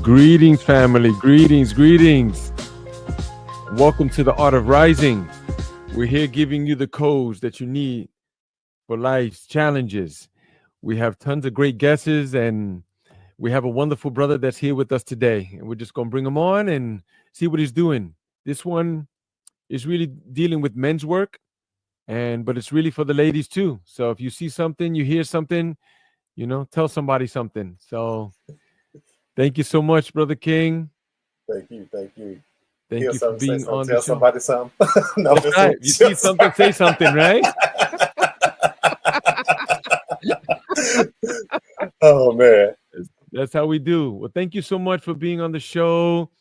Greetings, family. Greetings, greetings. Welcome to the Art of Rising. We're here giving you the codes that you need for life's challenges. We have tons of great guesses, and we have a wonderful brother that's here with us today. And we're just going to bring him on and see what he's doing. This one is really dealing with men's work, but it's really for the ladies too. So if you see something, you hear something, tell somebody something. So thank you so much, Brother King. Thank you. Thank Hear you for something, say being something, on the tell show. somebody something. No, That's right. You see something, say something, right? Oh man. That's how we do. Well, thank you so much for being on the show.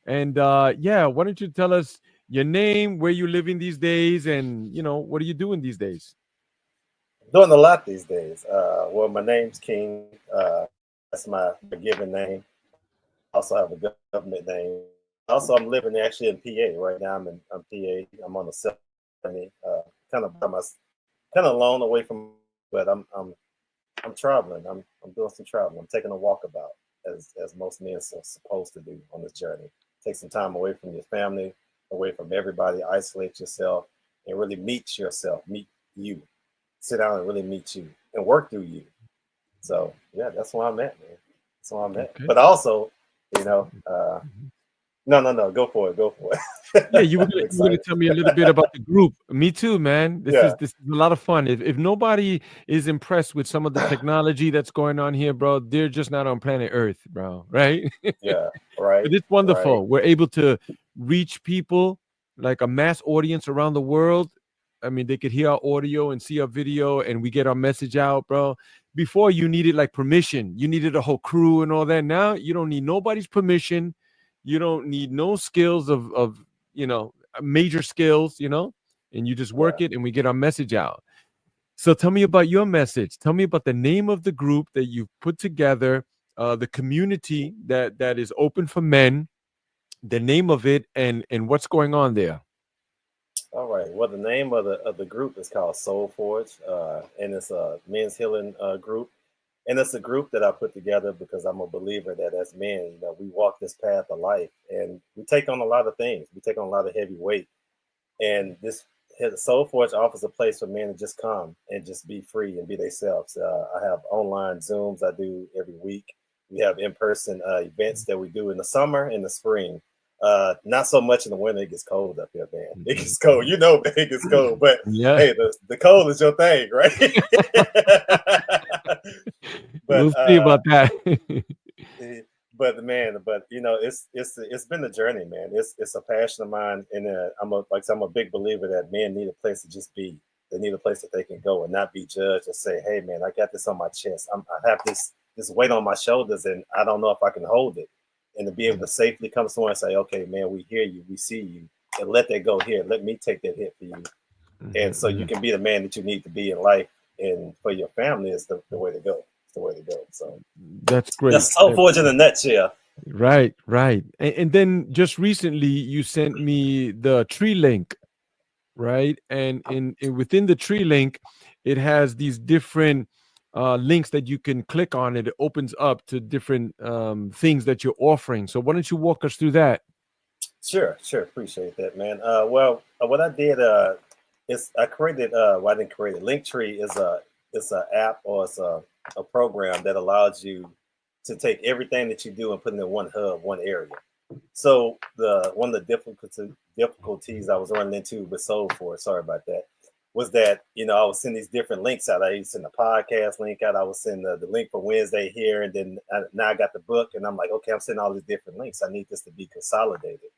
And yeah, why don't you tell us your name, where you living these days, and what are you doing these days? Doing a lot these days. Well, my name's King. That's my given name. I also have a government name. Also, I'm living actually in PA right now. I'm PA. I'm on the self kind of by my kind of alone away from, but I'm traveling. I'm doing some traveling. I'm taking a walkabout as most men are supposed to do on this journey. Take some time away from your family, away from everybody. Isolate yourself and really meet yourself. Meet you. Sit down and really meet you and work through you. So yeah, that's where I'm at, man. That's where I'm at. Okay. But also, Mhm. no, go for it. Yeah, you were gonna tell me a little bit about the group. Me too, man. This is Yeah, this is a lot of fun. If nobody is impressed with some of the technology that's going on here, bro, they're just not on planet Earth, bro. Right? yeah, But right, it's right. wonderful. We're able to reach people like a mass audience around the world. I mean, they could hear our audio and see our video, and we get our message out, bro. Before you needed like permission, you needed a whole crew and all that. Now you don't need nobody's permission. You don't need no skills of major skills, and you just Yeah. work it, and we get our message out. So tell me about your message. Tell me about the name of the group that you've put together, the community that is open for men, the name of it, and what's going on there. All right. Well, the name of the group is called Soul Forge, and it's a men's healing group. And it's a group that I put together because I'm a believer that as men, we walk this path of life, and we take on a lot of things. We take on a lot of heavy weight, and this Soul Forge offers a place for men to just come and just be free and be themselves. I have online Zooms I do every week. We have in-person events that we do in the summer, in the spring. Not so much in the winter. It gets cold up here, man. It Mhm. gets cold. Man, it gets cold. But Yeah, hey, the cold is your thing, right? we'll but see about that. eh, but it's been a journey, man. It's a passion of mine, and I'm a big believer that men need a place to just be. They need a place that they can go and not be judged and say, "Hey, man, I got this on my chest. I have this weight on my shoulders, and I don't know if I can hold it." And to be able to safely come to someone and say, "Okay, man, we hear you, we see you," and let that go here. Let me take that hit for you, and Mhm, so you mhm. can be the man that you need to be in life, and for your family is the way to go. It's the way to go. So That's great. that's so fortunate in a nutshell. Right, right. And then just recently you sent me the tree link, right? And within the tree link, it has these different links that you can click on. It opens up to different things that you're offering. So why don't you walk us through that? Sure. Appreciate that, man. What I did is I created. Well, I didn't create it. Linktree is a app, or it's a program that allows you to take everything that you do and put it in one hub, one area. So the one of the difficulties I was running into with Soul Force, sorry about that, was that I would send these different links out. I used to send a podcast link out. I would send the link for Wednesday here, and then now I got the book, and I'm like, okay, I'm sending all these different links. I need this to be consolidated.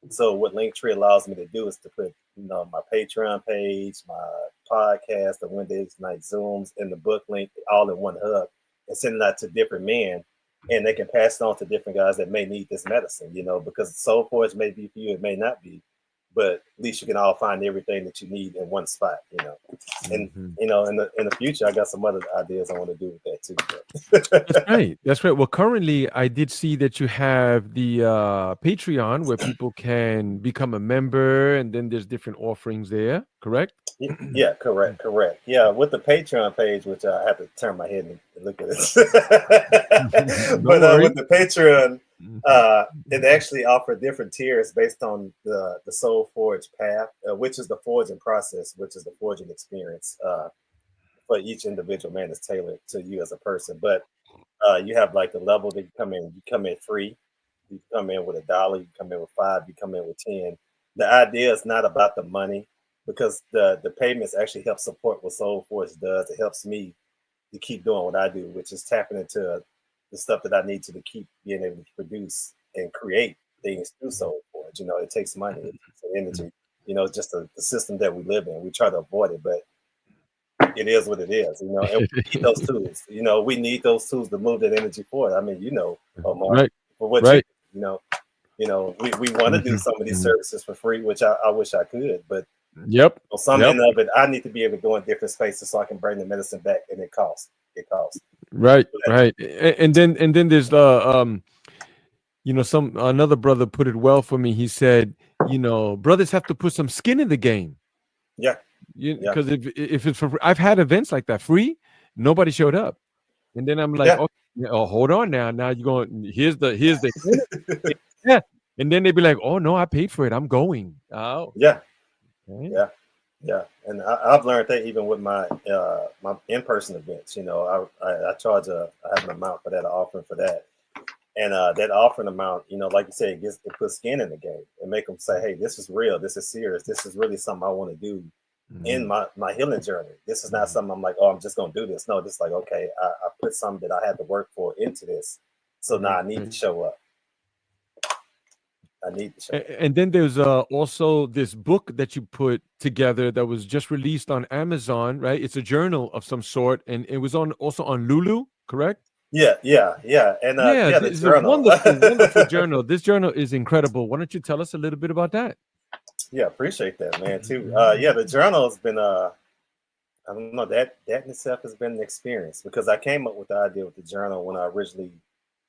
So what Linktree allows me to do is to put my Patreon page, my podcast, the Wednesday night Zooms, and the book link all in one hub, and send it out to different men and they can pass it on to different guys that may need this medicine, because Soul Forge may be for you, it may not be, but at least you can all find everything that you need in one spot. And Mhm. in the future, I got some other ideas I want to do with that too. That's But right. That's right. Well, currently, I did see that you have the Patreon where people can become a member, and then there's different offerings there. Correct? Yeah, correct. Yeah, with the Patreon page, which I have to turn my head and look at it. Don't But worry. with the Patreon, Mhm. it actually offered different tiers based on the Soul Forge path, which is the forging process, which is the forging experience for each individual man is tailored to you as a person. But you have like the level that you come in. You come in free. You come in with $1. You come in with 5. You come in with 10. The idea is not about the money because the payments actually help support what Soul Force does. It helps me to keep doing what I do, which is tapping into the stuff that I need to keep being able to produce and create things through Soul Forge. It takes money, it takes energy. It's just the system that we live in. We try to avoid it, but it is what it is, and we need those tools. We need those tools to move that energy forward. I mean, Omar, Right. for what you Right. do, we want to do Mhm. some of these Mhm. services for free, which I wish I could, but Yep. on some Yep. end of it, I need to be able to go in different spaces so I can bring the medicine back, and it costs. It costs. Right. But Right. And then there's some another brother put it well for me. He said, brothers have to put some skin in the game. yeah, yeah, Because if it's for, I've had events like that free, nobody showed up, and then I'm like, yeah, oh, yeah, oh, hold on now you're going. Here's the yeah, and then they'd be like, oh no, I paid for it. I'm going. Oh, yeah, okay. yeah. Yeah, and I've learned that even with my in-person events. I charge I have an amount for that, an offering for that, and that offering amount, like you said, it puts skin in the game and make them say, "Hey, this is real. This is serious. This is really something I want to do in Mhm, my healing journey. This is not mhm, something I'm like, oh, I'm just gonna do this. No, just like, okay, I put something that I had to work for into this, so now right, I need to right. show up. I need to show up. And then there's also this book that you put together that was just released on Amazon, right? It's a journal of some sort, and it was on also on Lulu, correct? Yeah, yeah, yeah, and Yeah, yeah, the this is a journal. wonderful, wonderful journal. This journal is incredible. Why don't you tell us a little bit about that? Yeah, appreciate that, man. Too. Yeah, Mhm, the journal has been I don't know, that in itself has been an experience because I came up with the idea with the journal when I originally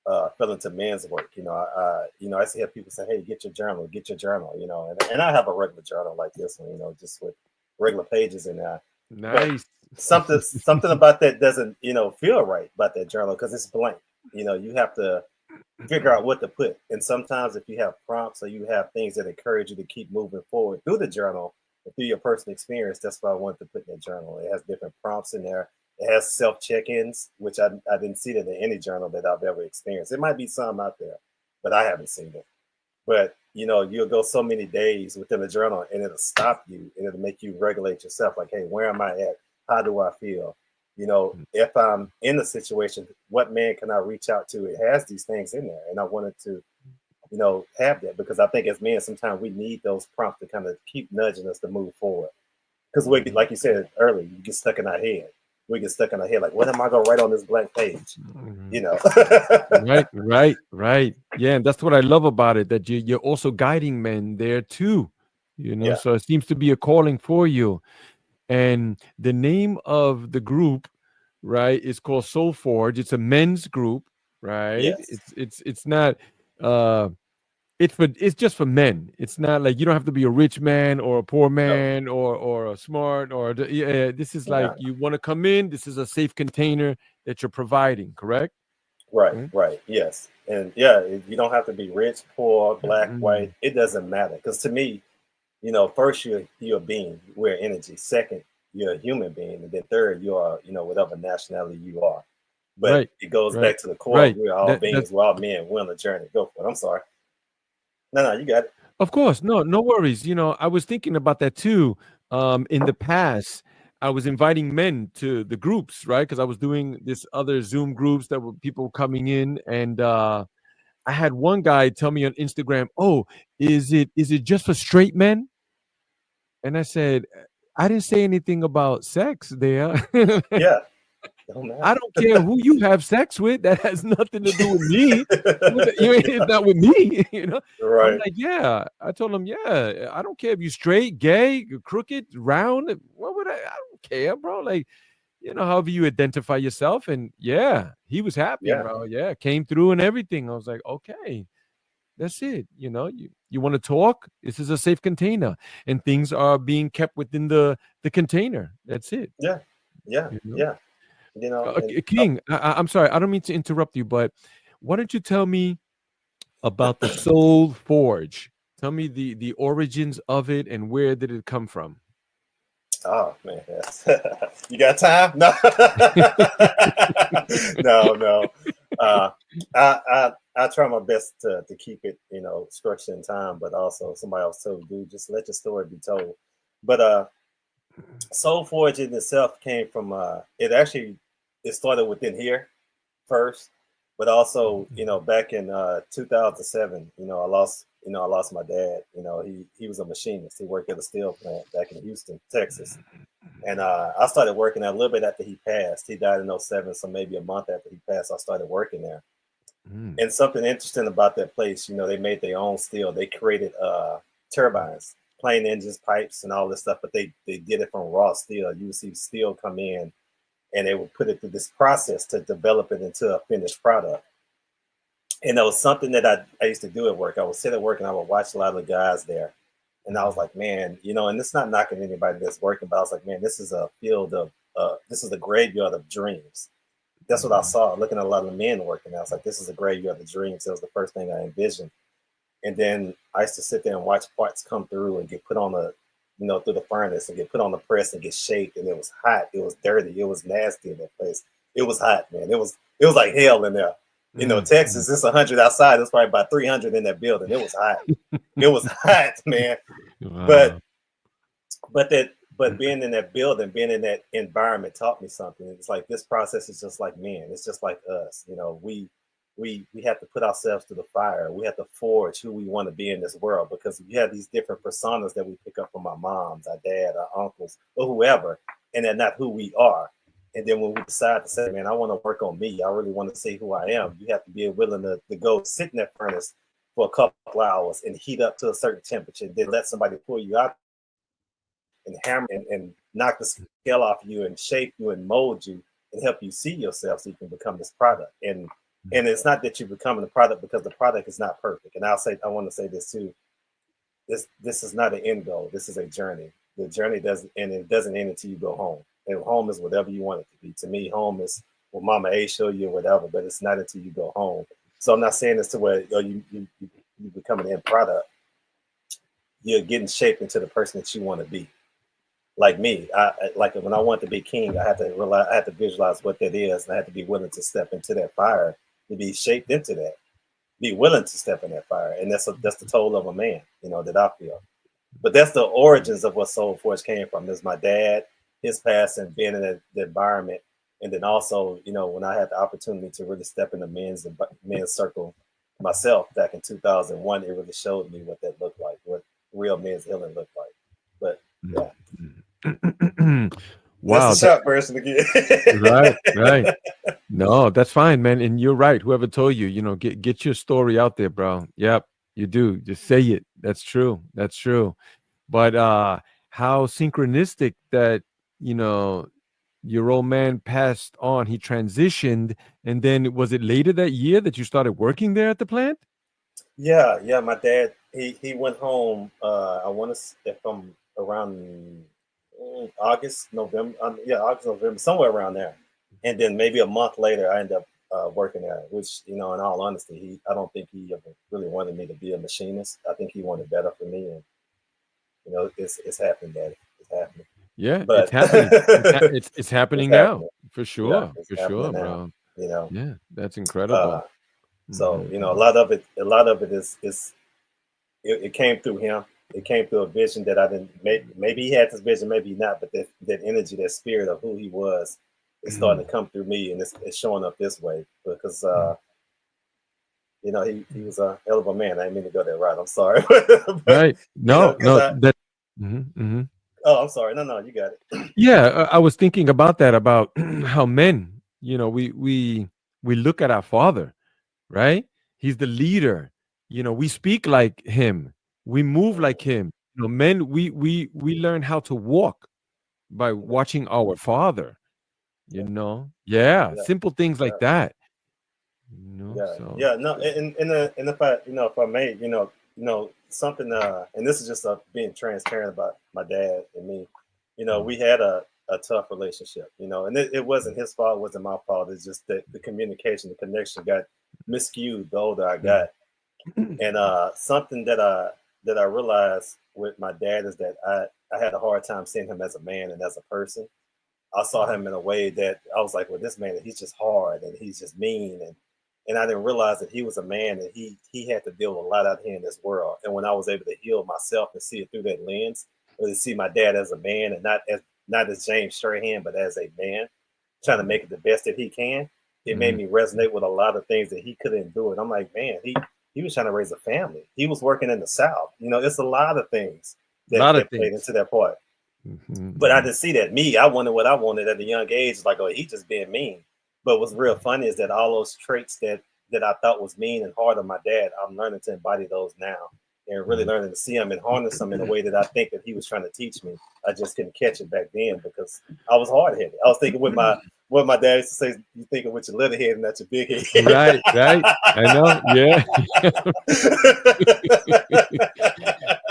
fell into men's work. I used to have people say, "Hey, get your journal," and I have a regular journal like this one, just with regular pages in there. But nice. something about that doesn't, feel right about that journal because it's blank. You have to figure out what to put. And sometimes if you have prompts or you have things that encourage you to keep moving forward through the journal and through your personal experience, that's what I wanted to put in the journal. It has different prompts in there. It has self check-ins, which I didn't see that in any journal that I've ever experienced. It might be some out there, but I haven't seen it. But you'll go so many days within a journal and it'll stop you and it'll make you regulate yourself. Like, hey, where am I at? How do I feel? If I'm in a situation, what man can I reach out to? It has these things in there. And I wanted to, have that because I think as men, sometimes we need those prompts to kind of keep nudging us to move forward. Because we, Mhm, like you said earlier, you get stuck in our head. We get stuck in our head, like, what am I gonna write on this blank page? You mhm. know. Right, right, right. Yeah, and that's what I love about it, that you're also guiding men there too. Yeah. So it seems to be a calling for you. And the name of the group, right, is called Soul Forge. It's a men's group, right? Yes. It's not uh it's just for men. It's not like you don't have to be a rich man or a poor No. man or a smart yeah, this is like No. you want to come in, this is a safe container that you're providing, correct? Right. Mm, Right. Yes. And yeah, you don't have to be rich, poor, black, white. mm, It doesn't matter. Because to me, first you're a being, we're energy. Second, you're a human being, and then third, you are, whatever nationality you are. But right, it goes right, back to the core. right. We're all That beings. We're all men. We're on the journey. Go for it. I'm sorry. No, no, you got it. Of course, no worries. I was thinking about that too. In the past, I was inviting men to the groups, right? Because I was doing this other Zoom groups that were people coming in, and I had one guy tell me on Instagram, "Oh, is it just for straight men?" And I said, "I didn't say anything about sex there." Yeah. Don't I matter. don't care who you have sex with. That has nothing to do with me. It's not with me. I'm Right. like, yeah. I told him, yeah. I don't care if you straight, gay, crooked, round. What would I don't care, bro. Like, however you identify yourself. And yeah, he was happy, Yeah. bro. Yeah, came through and everything. I was like, okay, that's it. You want to talk? This is a safe container, and things are being kept within the container. That's it. Yeah. Yeah. You know. Yeah. And King, I'm sorry, I don't mean to interrupt you, but why don't you tell me about the Soul Forge? Tell me the origins of it and where did it come from? oh man, yes. You got time? No. No, no. Uh, I try my best to keep it, structured in time, but also somebody else told dude, just let your story be told. But Soul Forge in itself came from it started within here first, but also back in 2007, I lost my dad. He was a machinist. He worked at a steel plant back in Houston, Texas, and I started working there a little bit after he passed. He died in '07, so maybe a month after he passed, I started working there. Mm, And something interesting about that place, they made their own steel. They created turbines, plane engines, pipes, and all this stuff, but they did it from raw steel. You would see steel come in, and they would put it through this process to develop it into a finished product. And that was something that I used to do at work. I would sit at work and I would watch a lot of the guys there. And I was mm, like, man, and it's not knocking anybody that's working, but I was like, man, this is a field of, this is a graveyard of dreams. That's what I mm, saw looking at a lot of men working. I was like, this is a graveyard of dreams. That was the first thing I envisioned. And then I used to sit there and watch parts come through and get put on through the furnace and get put on the press and get shaped. And it was hot. It was dirty. It was nasty in that place. It was hot, man. It was like hell in there. mm, mm. Texas, it's 100 outside. It's probably about 300 in that building. It was hot. It was hot, man. But Wow. but being in that building, being in that environment taught me something. It's like this process is just like men. It's just like us. We have to put ourselves to the fire. We have to forge who we want to be in this world because we have these different personas that we pick up from our moms, our dad, our uncles, or whoever, and they're not who we are. And then when we decide to say, man, I want to work on me, I really want to see who I am, you have to be willing to go sit in that furnace for a couple hours and heat up to a certain temperature, and then let somebody pull you out and hammer and knock the scale off you and shape you and mold you and help you see yourself so you can become this product. And it's not that you're becoming the product because the product is not perfect. And I want to say this too. This is not an end goal. This is a journey. The journey it doesn't end until you go home. And home is whatever you want it to be. To me, home is what Mama A show you or whatever, but it's not until you go home. So I'm not saying this to where you become an end product. You're getting shaped into the person that you want to be. Like me, like when I want to be king, I have to visualize what that is, and I have to be willing to step into that fire to be shaped into that. Be willing to step in that fire, and that's the toll of a man, that I feel. But that's the origins of what Soul Force came from. There's my dad, his past, and being in the environment, and then also, when I had the opportunity to really step in the men's circle myself back in 2001, it really showed me what that looked like, what real men's healing looked like. But Mm, yeah, mm. that's the Wow. short version again. Right, right. No, that's fine, man. And you're right. Whoever told you, get your story out there, bro. Yep, you do. Just say it. That's true. That's true. But how synchronistic that, you know, your old man passed on, he transitioned, and then was it later that year that you started working there at the plant? Yeah, yeah. My dad, he went home. I want to, if I'm around August, November. Yeah, August, November, somewhere around there. And then maybe a month later, I ended up working there. Which, in all honesty, I don't think he ever really wanted me to be a machinist. I think he wanted better for me, and it's happening, Daddy. It's happening. Yeah, it's But happening. It's it's happening now. happening. Yeah, it's For sure, happening now. bro. You know. Yeah, that's Uh, incredible. so Mhm, a lot of it is it came through him. It came through a vision that I didn't. Maybe he had this vision, maybe not. But that energy, that spirit of who he was, is starting mhm. to come through me, and it's showing up this way because he was a hell of a man. I didn't mean to go there, right? I'm sorry, but Right. No, because no, that mhm, mhm. oh, I'm sorry. No, no, you got it. Yeah, I was thinking about that, about how men we look at our father, right? He's the leader. We speak like him. We move like Mhm. him. Men, we learn how to walk by watching our father. Yeah, Yeah, yeah, simple things like yeah. that. Yeah, So yeah, no, and if I, if I may, something, and this is just being transparent about my dad and me. We had a tough relationship, and it wasn't his fault, it wasn't my fault. It's just that the communication, the connection got miscued the older I mm, got. And something that I realized with my dad is that I had a hard time seeing him as a man and as a person. I saw him in a way that I was like, well, this man, he's just hard and he's just mean, and I didn't realize that he was a man and he had to deal with a lot out here in this world. And when I was able to heal myself and see it through that lens, or to see my dad as a man and not as James Strahan, but as a man trying to make it the best that he can, it made mhm. me resonate with a lot of things that he couldn't do. And I'm like, man, he was trying to raise a family. He was working in the South. It's a lot of things A that lot of that played things. into that part. But I Mhm, didn't see that. Me, I wanted what I wanted at a young age. Like, oh, he just being mean. But what's real funny is that all those traits that I thought was mean and hard on my dad, I'm learning to embody those now and really mhm, learning to see them and harness them in a way that I think that he was trying to teach me. I just couldn't catch it back then because I was hard headed. I was thinking with my mhm. what my dad used to say, you thinking with your little head and not your big head. Right, right. I know. Yeah.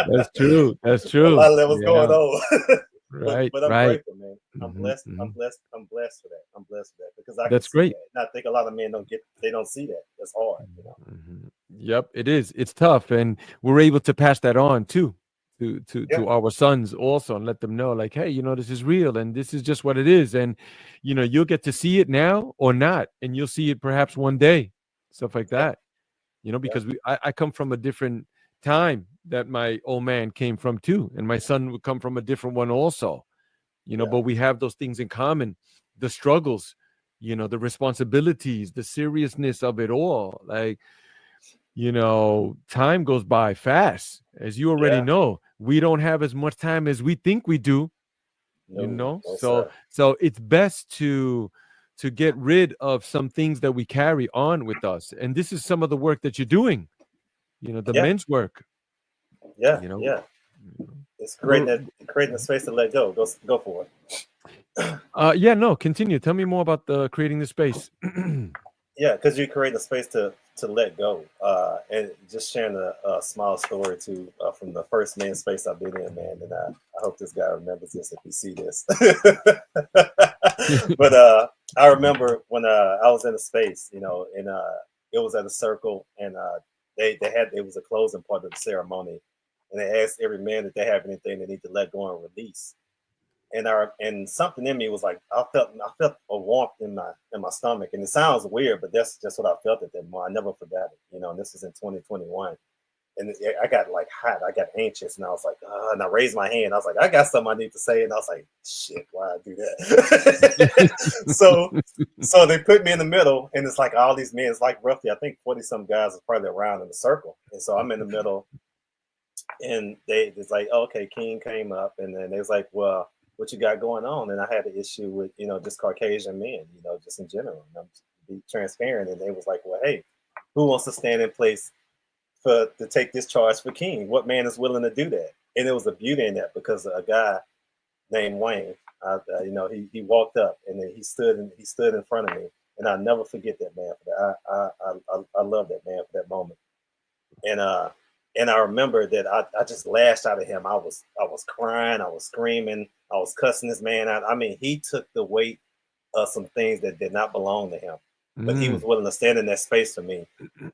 That's true. That's A lot true. of that was going Yeah. on. but Right, but I'm right. grateful, man. I'm Mhm, blessed. I'm mhm. blessed. I'm blessed for that. I'm blessed for that because I can That's see great. that. And I think a lot of men they don't see that. That's hard. Mhm. Yep, it is. It's tough, and we're able to pass that on too Yeah, to our sons also, and let them know, like, hey, this is real, and this is just what it is, and you'll get to see it now or not, and you'll see it perhaps one day, stuff like yeah, that. yeah, Because I come from a different time that my old man came from too, and my son would come from a different one also. yeah, But we have those things in common, the struggles, the responsibilities, the seriousness of it all. Like, time goes by fast. As you already yeah. know, we don't have as much time as we think we do, No, no, so sir. it's best to get rid of some things that we carry on with us. And this is some of the work that you're doing, the Yeah, men's work, yeah, you know. yeah. you know. It's We're creating a space to let go. Go for it. yeah, no, continue. Tell me more about the creating the space. Yeah, because you create a space to let go, and just sharing a small story too from the first man space I've been in, man. And I hope this guy remembers this if he see this. But I remember when I was in a space, and it was at a circle, and they had it was a closing part of the ceremony, and they asked every man if they have anything they need to let go and release. And something in me was like I felt a warmth in my stomach, and it sounds weird, but that's just what I felt at that moment. I never forgot it, and this was in 2021, and I got like hot, I got anxious, and I was like, and I raised my hand, I was like, I got something I need to say, and I was like, shit, why I do that? So they put me in the middle, and it's like all these men, it's like roughly I think 40 some guys is probably around in the circle, and so I'm in the middle, and they it's like, oh, okay, King came up, and then they was like, well, what you got going on? And I had an issue with just Caucasian men, just in general. And I'm just be transparent, and they was like, well, hey, who wants to stand in place to take this charge for King? What man is willing to do that? And it was a beauty in that because a guy named Wayne, he walked up and then he stood in front of me, and I'll never forget that man for that. I love that man for that moment. And I remember that I just lashed out at him. I was crying, I was screaming, I was cussing this man out. I mean, he took the weight of some things that did not belong to him, but he was Mm. willing to stand in that space for me.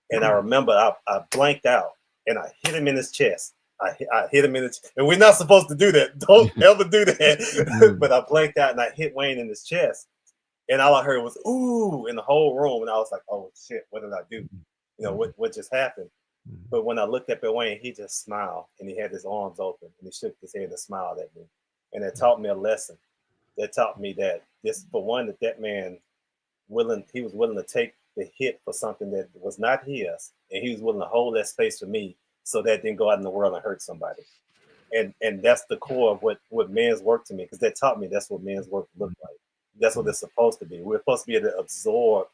And I remember I blanked out and I hit him in his chest. I hit him in the and we're not supposed to do that. Don't ever do that. Mm. But I blanked out and I hit Wayne in his chest. And all I heard was ooh in the whole room. And I was like, oh shit, what did I do? Mhm. What just happened? Mhm. But when I looked up at Wayne, he just smiled and he had his arms open and he shook his head and smiled at me. And it taught me a lesson. That taught me that this, for one, that man he was willing to take the hit for something that was not his, and he was willing to hold that space for me, so that didn't go out in the world and hurt somebody. And that's the core of what men's work to me, because that taught me that's what men's work looked like. That's what it's supposed to be. We're supposed to be able to absorb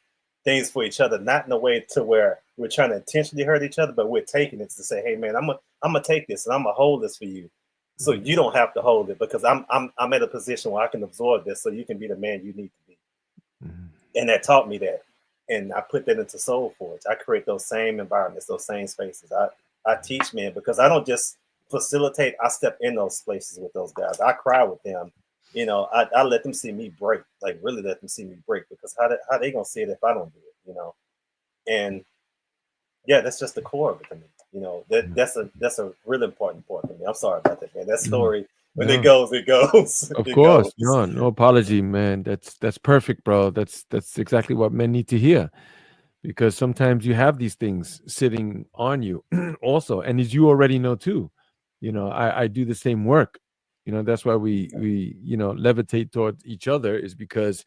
things for each other, not in a way to where we're trying to intentionally hurt each other, but we're taking it to say, "Hey, man, I'm gonna take this and I'm gonna hold this for you, so you don't have to hold it because I'm at a position where I can absorb this, so you can be the man you need to be." Mhm. And that taught me that, and I put that into Soul Forge. I create those same environments, those same spaces. I teach men because I don't just facilitate. I step in those places with those guys. I cry with them. I let them see me break, like really let them see me break, because how they gonna see it if I don't do it? And yeah, that's just the core of it to me. That's a really important part to me. I'm sorry about that, man. That Mhm. story, when it No, goes, it goes, of it course. goes. No, no apology, man. That's perfect, bro. That's exactly what men need to hear, because sometimes you have these things sitting on you also, and as you already know too, I do the same work. That's why we levitate towards each other, is because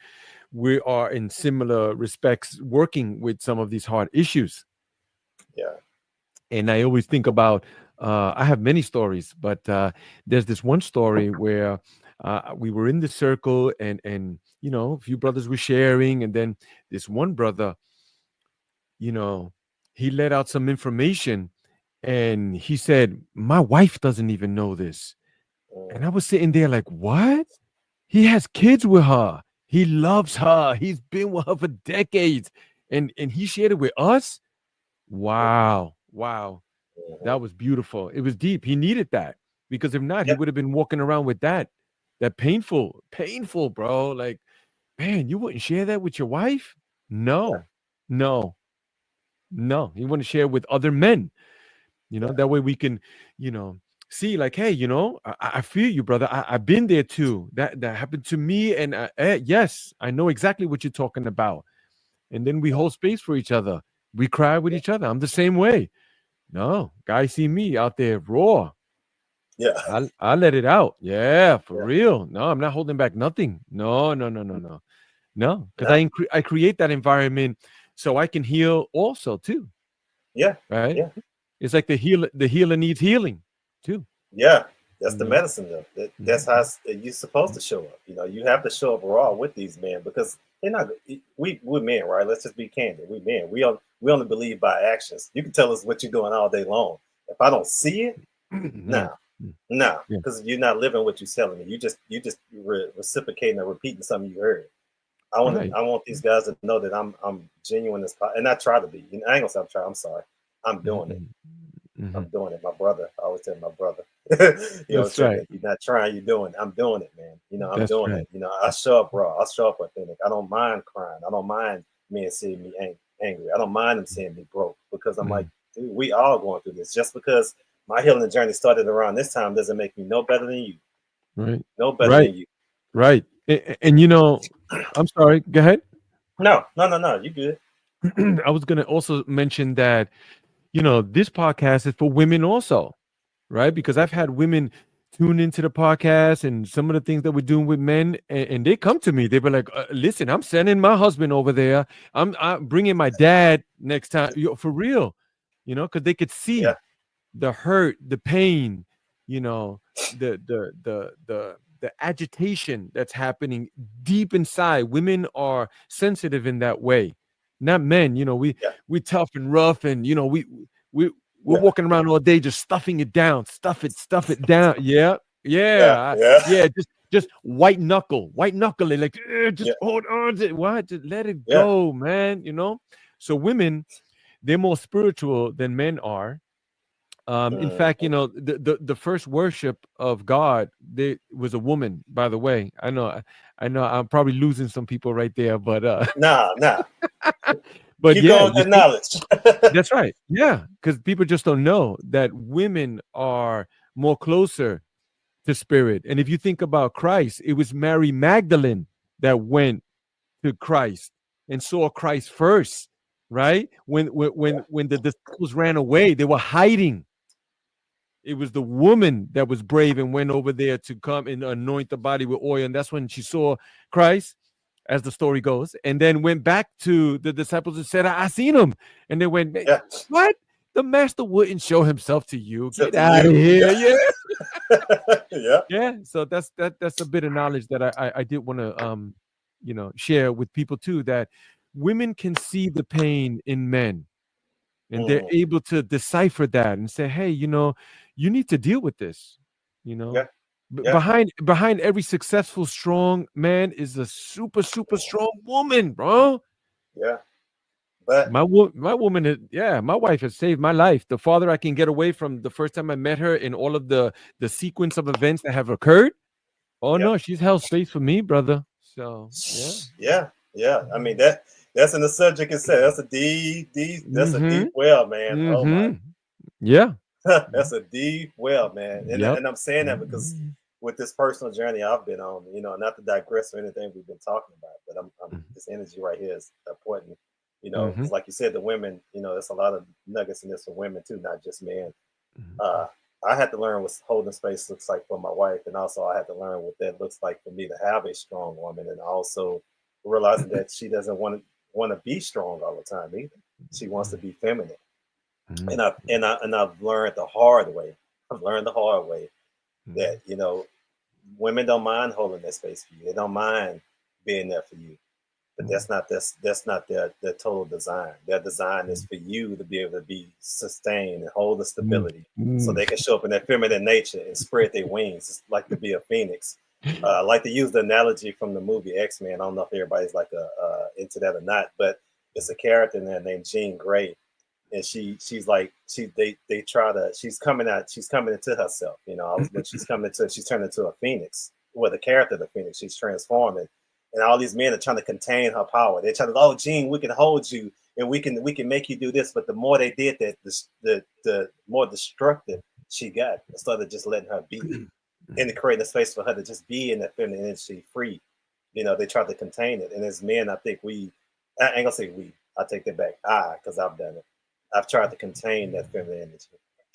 we are in similar respects working with some of these hard issues. Yeah. And I always think about, I have many stories, but there's this one story where we were in the circle, and a few brothers were sharing, and then this one brother, you know, he let out some information, and he said, "My wife doesn't even know this." And I Mm, was sitting there like, "What? He has kids with her. He loves her. He's been with her for decades." And he shared it with us. Wow. Wow. mhm. That was beautiful. It was deep. He needed that, because if not, he Yeah. would have been walking around with that painful, bro. Like, man, you wouldn't share that with your wife? Yeah. No, no, no. You want to share with other men. Yeah. That way we can, you know, see like, hey, I feel you, brother. I've been there too. That happened to me, and yes, I know exactly what you're talking about. And then we Yeah. hold space for each other. We cry with Yeah. each other. I'm the same way. No, guys see me out there raw. Yeah. I let it out. Yeah, for Yeah. real. No, I'm not holding back nothing. No, no, no, no, no, no. Because No. I create that environment so I can heal also too. Yeah. Right? Yeah. It's like the healer needs healing too. Yeah. That's You the know. medicine, though. That's how Mhm. you're supposed to show up. You have to show up raw with these men because they're not. We're men, right? Let's just be candid. We men. We only believe by actions. You can tell us what you're doing all day long. If I don't see it, Right. nah, Mm. nah, Yeah. because you're not living what you're telling me. You just reciprocating or repeating something you heard. I want Right. to. I want these guys to know that I'm genuine and I try to be. I ain't gonna say I'm trying. I'm sorry. I'm doing it. Mhm. Mhm. I'm doing it. My brother. I always tell my brother. That's Tell right. me you're not trying. You're doing it. I'm doing it, man. I'm That's doing right. it. I show up raw. I show up authentic. I don't mind crying. I don't mind men seeing me angry. I don't mind them seeing me broke because I'm like, Mhm. dude, we all going through this. Just because my healing journey started around this time doesn't make me no better than you. Right. No better Right. than you. Right. And I'm sorry. Go ahead. No, no, no, no. You good? I was gonna also mention that this podcast is for women also, right? Because I've had women tune into the podcast and some of the things that we're doing with men, and they come to me. They were like, "Listen, I'm sending my husband over there. I'm bringing my dad next time, for real, because they could Yeah, see the hurt, the pain, you know, the agitation that's happening deep inside. Women are sensitive in that way, not men. yeah, We tough and rough, and we we're yeah, walking around all day just stuffing it down, stuff it down. Yeah, yeah, yeah, yeah, yeah. Just white knuckling, like just yeah, hold on to it. What? Just let it yeah. go, man. So women, they're more spiritual than men are. In fact, Mhm. the first worship of God, there was a woman. By the way, I know, I'm probably losing some people right there, but Nah, nah. but Keep yeah, going with you that see, knowledge. that's right. Yeah, because people just don't know that women are more closer to spirit. And if you think about Christ, it was Mary Magdalene that went to Christ and saw Christ first, right? Yeah, When the disciples ran away, they were hiding. It was the woman that was brave and went over there to come and anoint the body with oil. And that's when she saw Christ, as the story goes, and then went back to the disciples and said, I seen him. And they went, yeah. what? The master wouldn't show himself to you. It's up Get to out of you. here. Yeah, Yeah. yeah, Yeah. So that's a bit of knowledge that I did want to share with people too, that women can see the pain in men, and they're Mm, able to decipher that and say, hey, you need to deal with this. you know yeah, yeah, behind every successful strong man is a super super strong woman, bro. yeah. But My woman my wife has saved my life. The farther I can get away from the first time I met her in all of the sequence of events that have occurred, oh yeah, no, she's held space for me, brother. So yeah. yeah, yeah. I mean that's in the subject itself. That's a that's a Mm-hmm. deep well, man. Oh my, Mm-hmm. Yeah. that's a deep well, man. Yep. And I'm saying that because Mhm. with this personal journey I've been on, not to digress or anything we've been talking about, but I'm this energy right here is important. Mhm. Because like you said, the women, there's a lot of nuggets in this for women too, not just men. Mhm. uh, I had to learn what holding space looks like for my wife, and also I had to learn what that looks like for me to have a strong woman, and also realizing that she doesn't want to be strong all the time either. She wants to be feminine, Mhm. and I've learned the hard way. I've learned the hard way that Mhm. women don't mind holding that space for you. They don't mind being there for you, but Mhm. that's not their total design. Their design is for you to be able to be sustained and hold the Mhm. stability, so Mhm. they can show up in their feminine nature and spread their wings. It's like to be a phoenix. I like to use the analogy from the movie X-Men. I don't know if everybody's like into that or not, but it's a character in there named Jean Grey, and she's like they try to she's coming into herself. When she's turned into a phoenix. Well, the character of the phoenix, she's transforming, and all these men are trying to contain her power. They're trying to, oh, Gene, we can hold you, and we can make you do this. But the more they did that, the more destructive she got, instead of just letting her be and creating a space for her to just be in that feminine energy free. They tried to contain it, and as men, I think I ain't gonna say we. I take that back. Because I've done it. I've tried to contain that feminine energy.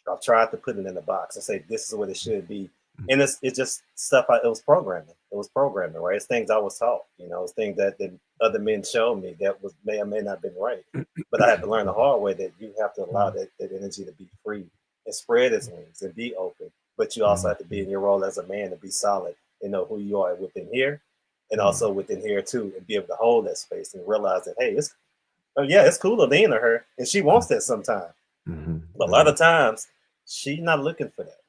I've tried to put it in a box and say this is what it should be, and it's just stuff. It was programming. It was programming, right? It's things I was taught. It's things that other men showed me that may or may not been right. But I had to learn the hard way that you have to allow that energy to be free and spread its wings and be open. But you also have to be in your role as a man to be solid and know who you are within here, and also within here too, and be able to hold that space and realize that, hey, it's cool to lean on her, and she wants that sometimes. But a lot of times, she's not looking for that.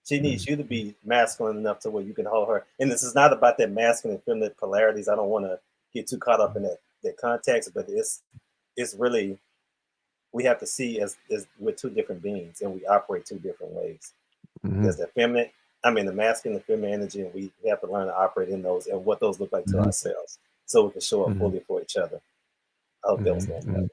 She needs you to be masculine enough to where you can hold her. And this is not about that masculine and feminine polarities. I don't want to get too caught up in that context, but it's really, we have to see as we're two different beings and we operate two different ways. There's the feminine, the masculine and feminine energy, and we have to learn to operate in those and what those look like to ourselves, so we can show up fully for each other. I hope that was long enough.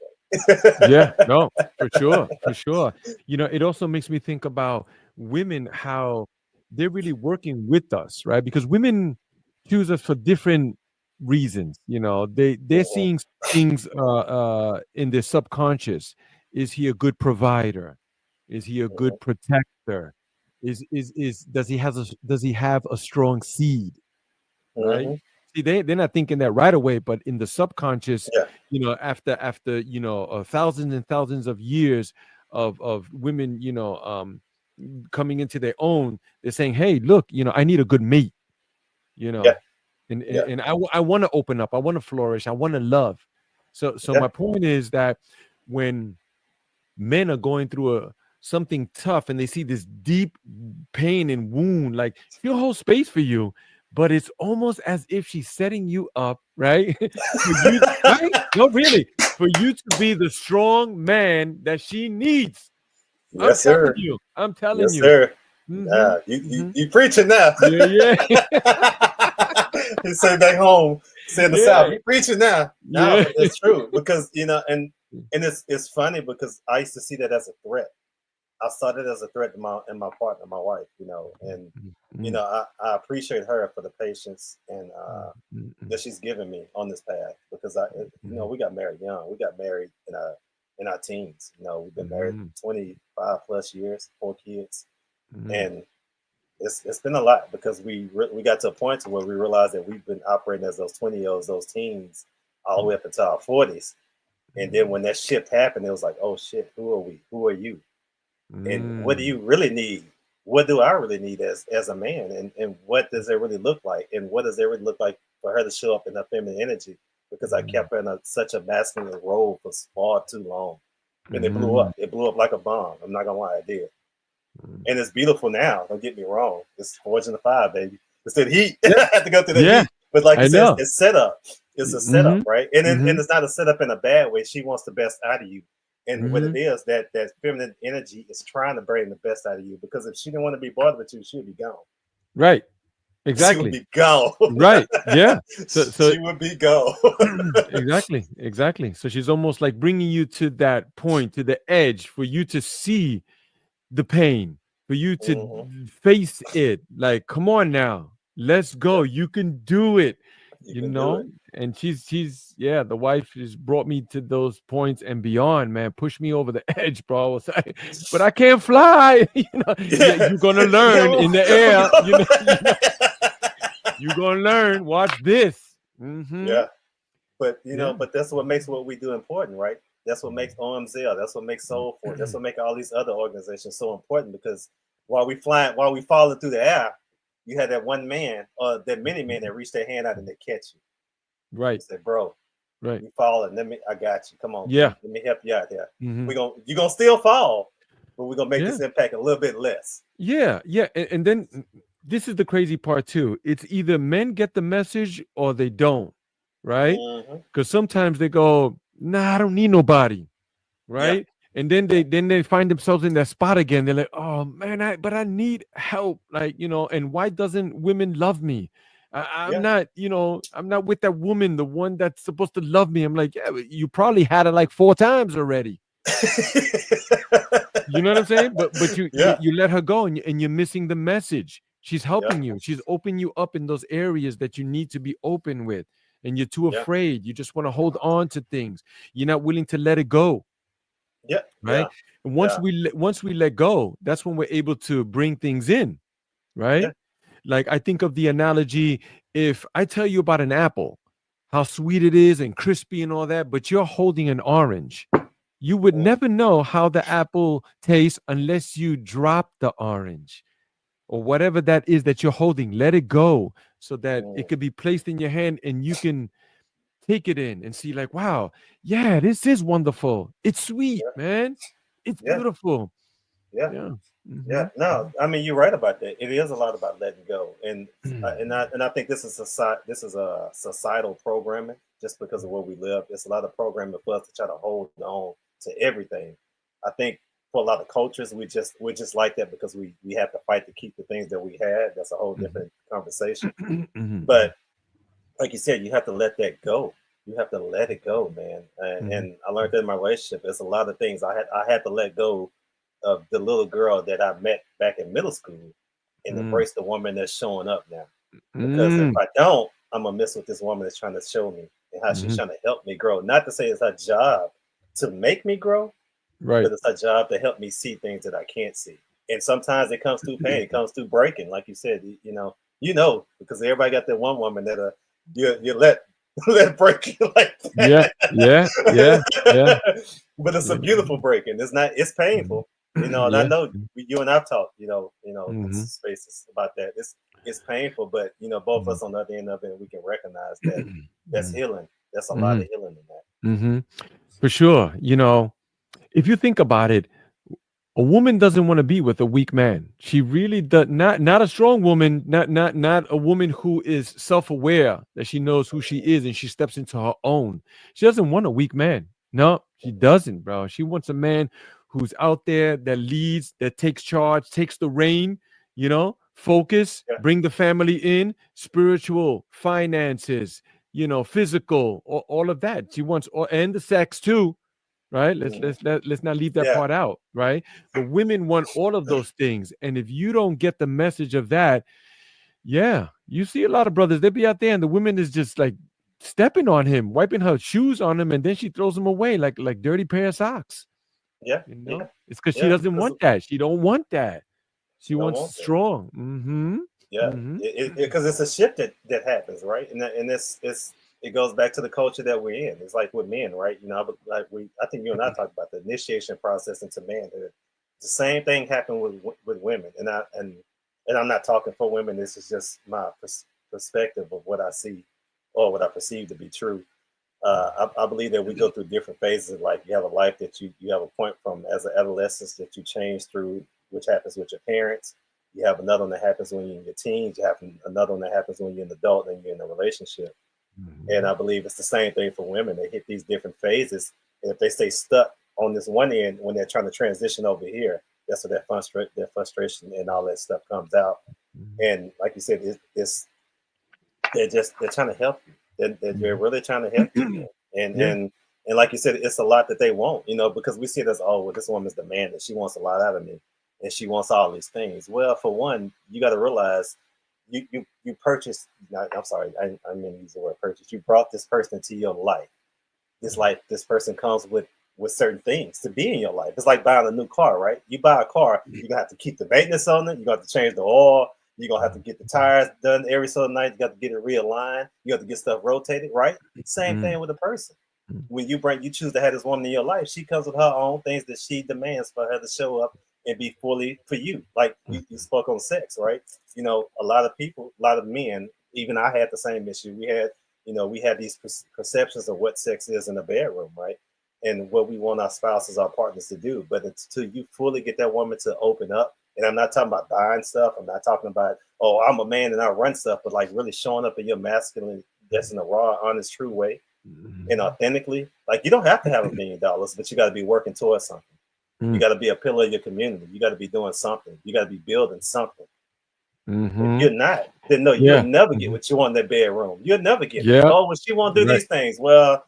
Yeah, no, for sure, for sure. It also makes me think about women, how they're really working with us, right? Because women choose us for different reasons. They're Mhm, seeing things in their subconscious. Is he a good provider? Is he a mhm, good protector? Is does he have a strong seed? Right? mhm. See, they're not thinking that right away, but in the subconscious, Yeah, after thousands and thousands of years of women, coming into their own, they're saying, "Hey, look, I need a good mate," you yeah, know, and yeah, I want to open up, I want to flourish, I want to love. So yeah, my point is that when men are going through something tough and they see this deep pain and wound, like she'll hold space for you, but it's almost as if she's setting you up, right? For you, right? No, really, for you to be the strong man that she needs. I'm yes, telling sir. you. I'm telling Yes, you. sir. Mm-hmm. You Mm-hmm. you preaching now. Yeah, yeah. He say back home, say in the South, Yeah. you preaching now. No, Yeah. but that's true because and it's funny because I used to see that as a threat. I saw that as a threat to my partner, my wife, and Mm, I appreciate her for the patience and mm, mm, mm, that she's given me on this path because mm, we got married young. We got married in our teens. We've been married mm, 25 plus years, 4 kids, mm, and it's been a lot because we got to a point to where we realized that we've been operating as those 20-year-olds, those teens, all the way up into our 40s. And then when that shift happened, it was like, oh shit, who are we? Who are you? And what do mm, you really need? What do I really need as a man? And what does it really look like? And what does it really look like for her to show up in her feminine energy because I kept her in such a masculine role for far too long. And it blew Mm, up. It blew up like a bomb. I'm not gonna lie, it did. And it's beautiful now. Don't get me wrong. It's Forging the Five, baby. It's the heat. yeah, I have to go through the yeah, heat. But like you I said, know. it's set up. It's a setup, Mm-hmm, right? And mm-hmm, it's not a setup in a bad way. She wants the best out of you. And what mm-hmm. it is, that feminine energy is trying to bring the best out of you. Because if she didn't want to be bothered with you, she would be gone. Right, She would exactly. be gone. Right, yeah. So She would be gone. exactly, exactly. So she's almost like bringing you to that point, to the edge, for you to see the pain, for you to Hmm. face it. Like, come on now, let's Yeah, go. You can do it, you you can do know. it. And she's yeah, the wife has brought me to those points and beyond, man. Push me over the edge, bro. I was like, but I can't fly. Yeah, Yeah. you're gonna learn in the air. You're gonna learn. Watch this. Mm-hmm. Yeah. But Yeah. but that's what makes what we do important, right? That's what makes OMZL. That's what makes Soul Force. That's what makes all these other organizations so important because while we falling through the air, you had that one man or that many men that reach their hand out and they catch you. They Right. say, "Bro, Right. you falling? I got you. Come on, Yeah. let me help you out here. Mm-hmm. You're gonna still fall, but we're gonna make Yeah. this impact a little bit less." Yeah. Yeah. And then this is the crazy part too. It's either men get the message or they don't, right? Hmm. Because sometimes they go, "Nah, I don't need nobody," Yeah, right? And then they find themselves in that spot again. They're like, "Oh man, I need help." Like, and why doesn't women love me? I'm yeah. not, I'm not with that woman, the one that's supposed to love me. I'm like, yeah, but you probably had it like 4 times already. You know what I'm saying? But you you, Yeah, you let her go, and you're missing the message. She's yeah, helping you. She's opening you up in those areas that you need to be open with, and you're too yeah, afraid. You just want to hold on to things. You're not willing to let it go, yeah, yeah, right? And yeah, once we let go, that's when we're able to bring things in, yeah. right? Like I think of the analogy, if I tell you about an apple, how sweet it is and crispy and all that, but you're holding an orange, you would Mm, never know how the apple tastes unless you drop the orange or whatever that is that you're holding. Let it go so that it mm. could be placed in your hand and you can take it in and see, like, wow, yeah, this is wonderful. It's sweet, Yeah, man. It's yeah, beautiful. yeah. Yeah. Yeah, Hmm. no, I mean you're right about that. It is a lot about letting go, and Hmm. I think this is a societal programming just because of where we live. It's a lot of programming for us to try to hold on to everything. I think for a lot of cultures, we're just like that because we have to fight to keep the things that we had. That's a whole different conversation. Hmm. But like you said, you have to let that go. You have to let it go, man. Hmm. And I learned that in my relationship. There's a lot of things I had to let go of the little girl that I met back in middle school and Hmm. embrace the woman that's showing up now. Because if Hmm. I don't, I'm gonna miss what this woman is trying to show me and how she's Hmm. trying to help me grow. Not to say it's her job to make me grow, Right. but it's her job to help me see things that I can't see. And sometimes it comes through pain. It comes through breaking, like you said. Because everybody got that one woman that you let let break you like Yeah. Yeah. Yeah. Yeah. that. But it's a Yeah. beautiful breaking. It's not. It's Mhm. painful, and I Yeah. know you and I've talked, in Mhm. spaces about that. It's painful, but both of Mhm. us on the other end of it, we can recognize that that's Mhm. healing. That's a lot Mhm. of healing in that. Mhm. For sure. If you think about it, a woman doesn't want to be with a weak man. She really does not a strong woman, not a woman who is self-aware that she knows who she is and she steps into her own. She doesn't want a weak man. No, she Mhm. doesn't, bro. She wants a man who's out there that leads, that takes charge, takes the reign, focus, Yeah. bring the family in, spiritual, finances, physical, all of that. She wants and the sex too, right? Mhm. Let's not leave that Yeah. part out, right? But women want all of those things, and if you don't get the message of that, yeah, you see a lot of brothers, they be out there, and the woman is just like stepping on him, wiping her shoes on him, and then she throws them away like dirty pair of socks. Yeah. Yeah. It's because she Yeah. doesn't Because want that. She don't want that. She she don't wants want that. strong. Mm-hmm. Yeah, Mm-hmm. because it's a shift that happens, right? And it goes back to the culture that we're in. It's like with men, right? I think you and I talked about the initiation process into manhood. The same thing happened with women, and I'm not talking for women. This is just my perspective of what I see. or what I perceive to be true. I believe that we go through different phases of life. You have a life that you have a point from as an adolescence that you change through, which happens with your parents. You have another one that happens when you're in your teens. You have another one that happens when you're an adult and you're in a relationship. And Mhm. I believe it's the same thing for women. They hit these different phases. And if they stay stuck on this one end when they're trying to transition over here, that's where their frustration and all that stuff comes out. Mhm. And like you said, it's they're trying to help you. They're Mhm. really trying to help you, man. And Yeah. and and like you said, it's a lot that they want, because we see it as, oh, well, this woman's demanding. She wants a lot out of me, and she wants all these things. Well, for one, you got to realize you purchased. I'm sorry, I mean use the word purchase. You brought this person into your life. This person comes with certain things to be in your life. It's like buying a new car, right? You buy a car, you're gonna have to keep the maintenance on it. You're gonna have to change the oil. You're gonna have to get the tires done every so night. You got to get it realigned. You have to get stuff rotated, right? Same Mhm. thing with a person. When you choose to have this woman in your life, she comes with her own things that she demands for her to show up and be fully for you. Like you Mhm. spoke on sex, right? A lot of people, a lot of men, even I had the same issue. We had these perceptions of what sex is in the bedroom, right? And what we want our spouses, our partners to do. But until you fully get that woman to open up, and I'm not talking about buying stuff. I'm not talking about, oh, I'm a man and I run stuff, but like really showing up in your masculine, just in a raw, honest, true way and Mhm. authentically. Like you don't have to have $1 million, but you got to be working towards something. You Mm. got to be a pillar of your community. You got to be doing something. You got to be building something. If Mhm. you're not, then no, you'll Yeah. never get Mhm. what you want in that bedroom. You'll never get it. Yeah. Oh, well, she won't do Right. these things. Well,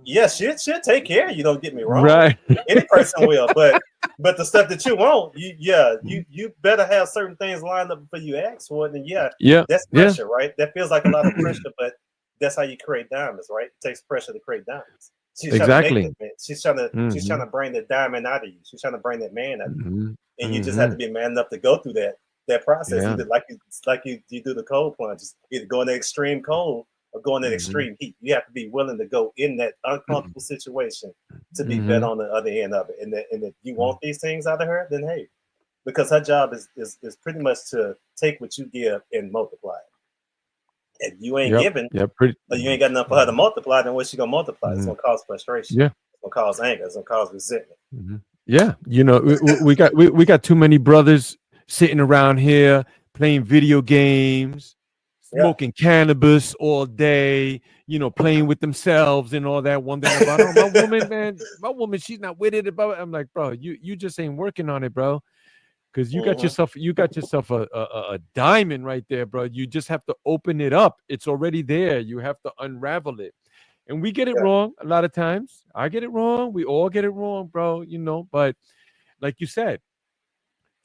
yes, she'll take care of you. Don't get me wrong. Right. Any person will, but the stuff that you want, you better have certain things lined up before you ask for it. And yeah, Yeah. that's Yeah. pressure, right? That feels like a lot of pressure, but that's how you create diamonds, right? It takes pressure to create diamonds. She's trying to make that Exactly. man. She's trying to Mhm. bring that diamond out of you. She's trying to bring that man out of you, Mhm. and you just have to Mhm. be man enough to go through that process. Yeah. Either like you do the cold plunges, either go in the extreme cold or go in that Mhm. extreme heat. You have to be willing to go in that uncomfortable situation to be better Mhm. on the other end of it. And if you want these things out of her, then hey, because her job is pretty much to take what you give and multiply it. If you ain't Yep. giving Yeah. Pretty. or you ain't got enough for her to multiply, then what's she gonna multiply? It's Mhm. gonna cause frustration. Yeah. It's gonna cause anger. It's gonna cause resentment. Mhm. Yeah, we got too many brothers sitting around here playing video games, Yeah. smoking cannabis all day, playing with themselves and all that, wondering about, oh, my woman, man, my woman, she's not with it about it. I'm like, bro, you just ain't working on it, bro. Because Hmm. you got yourself a diamond right there, bro. You just have to open it up. It's already there. You have to unravel it. And we get it Yeah. wrong a lot of times. I get it wrong. We all get it wrong, bro. But like you said,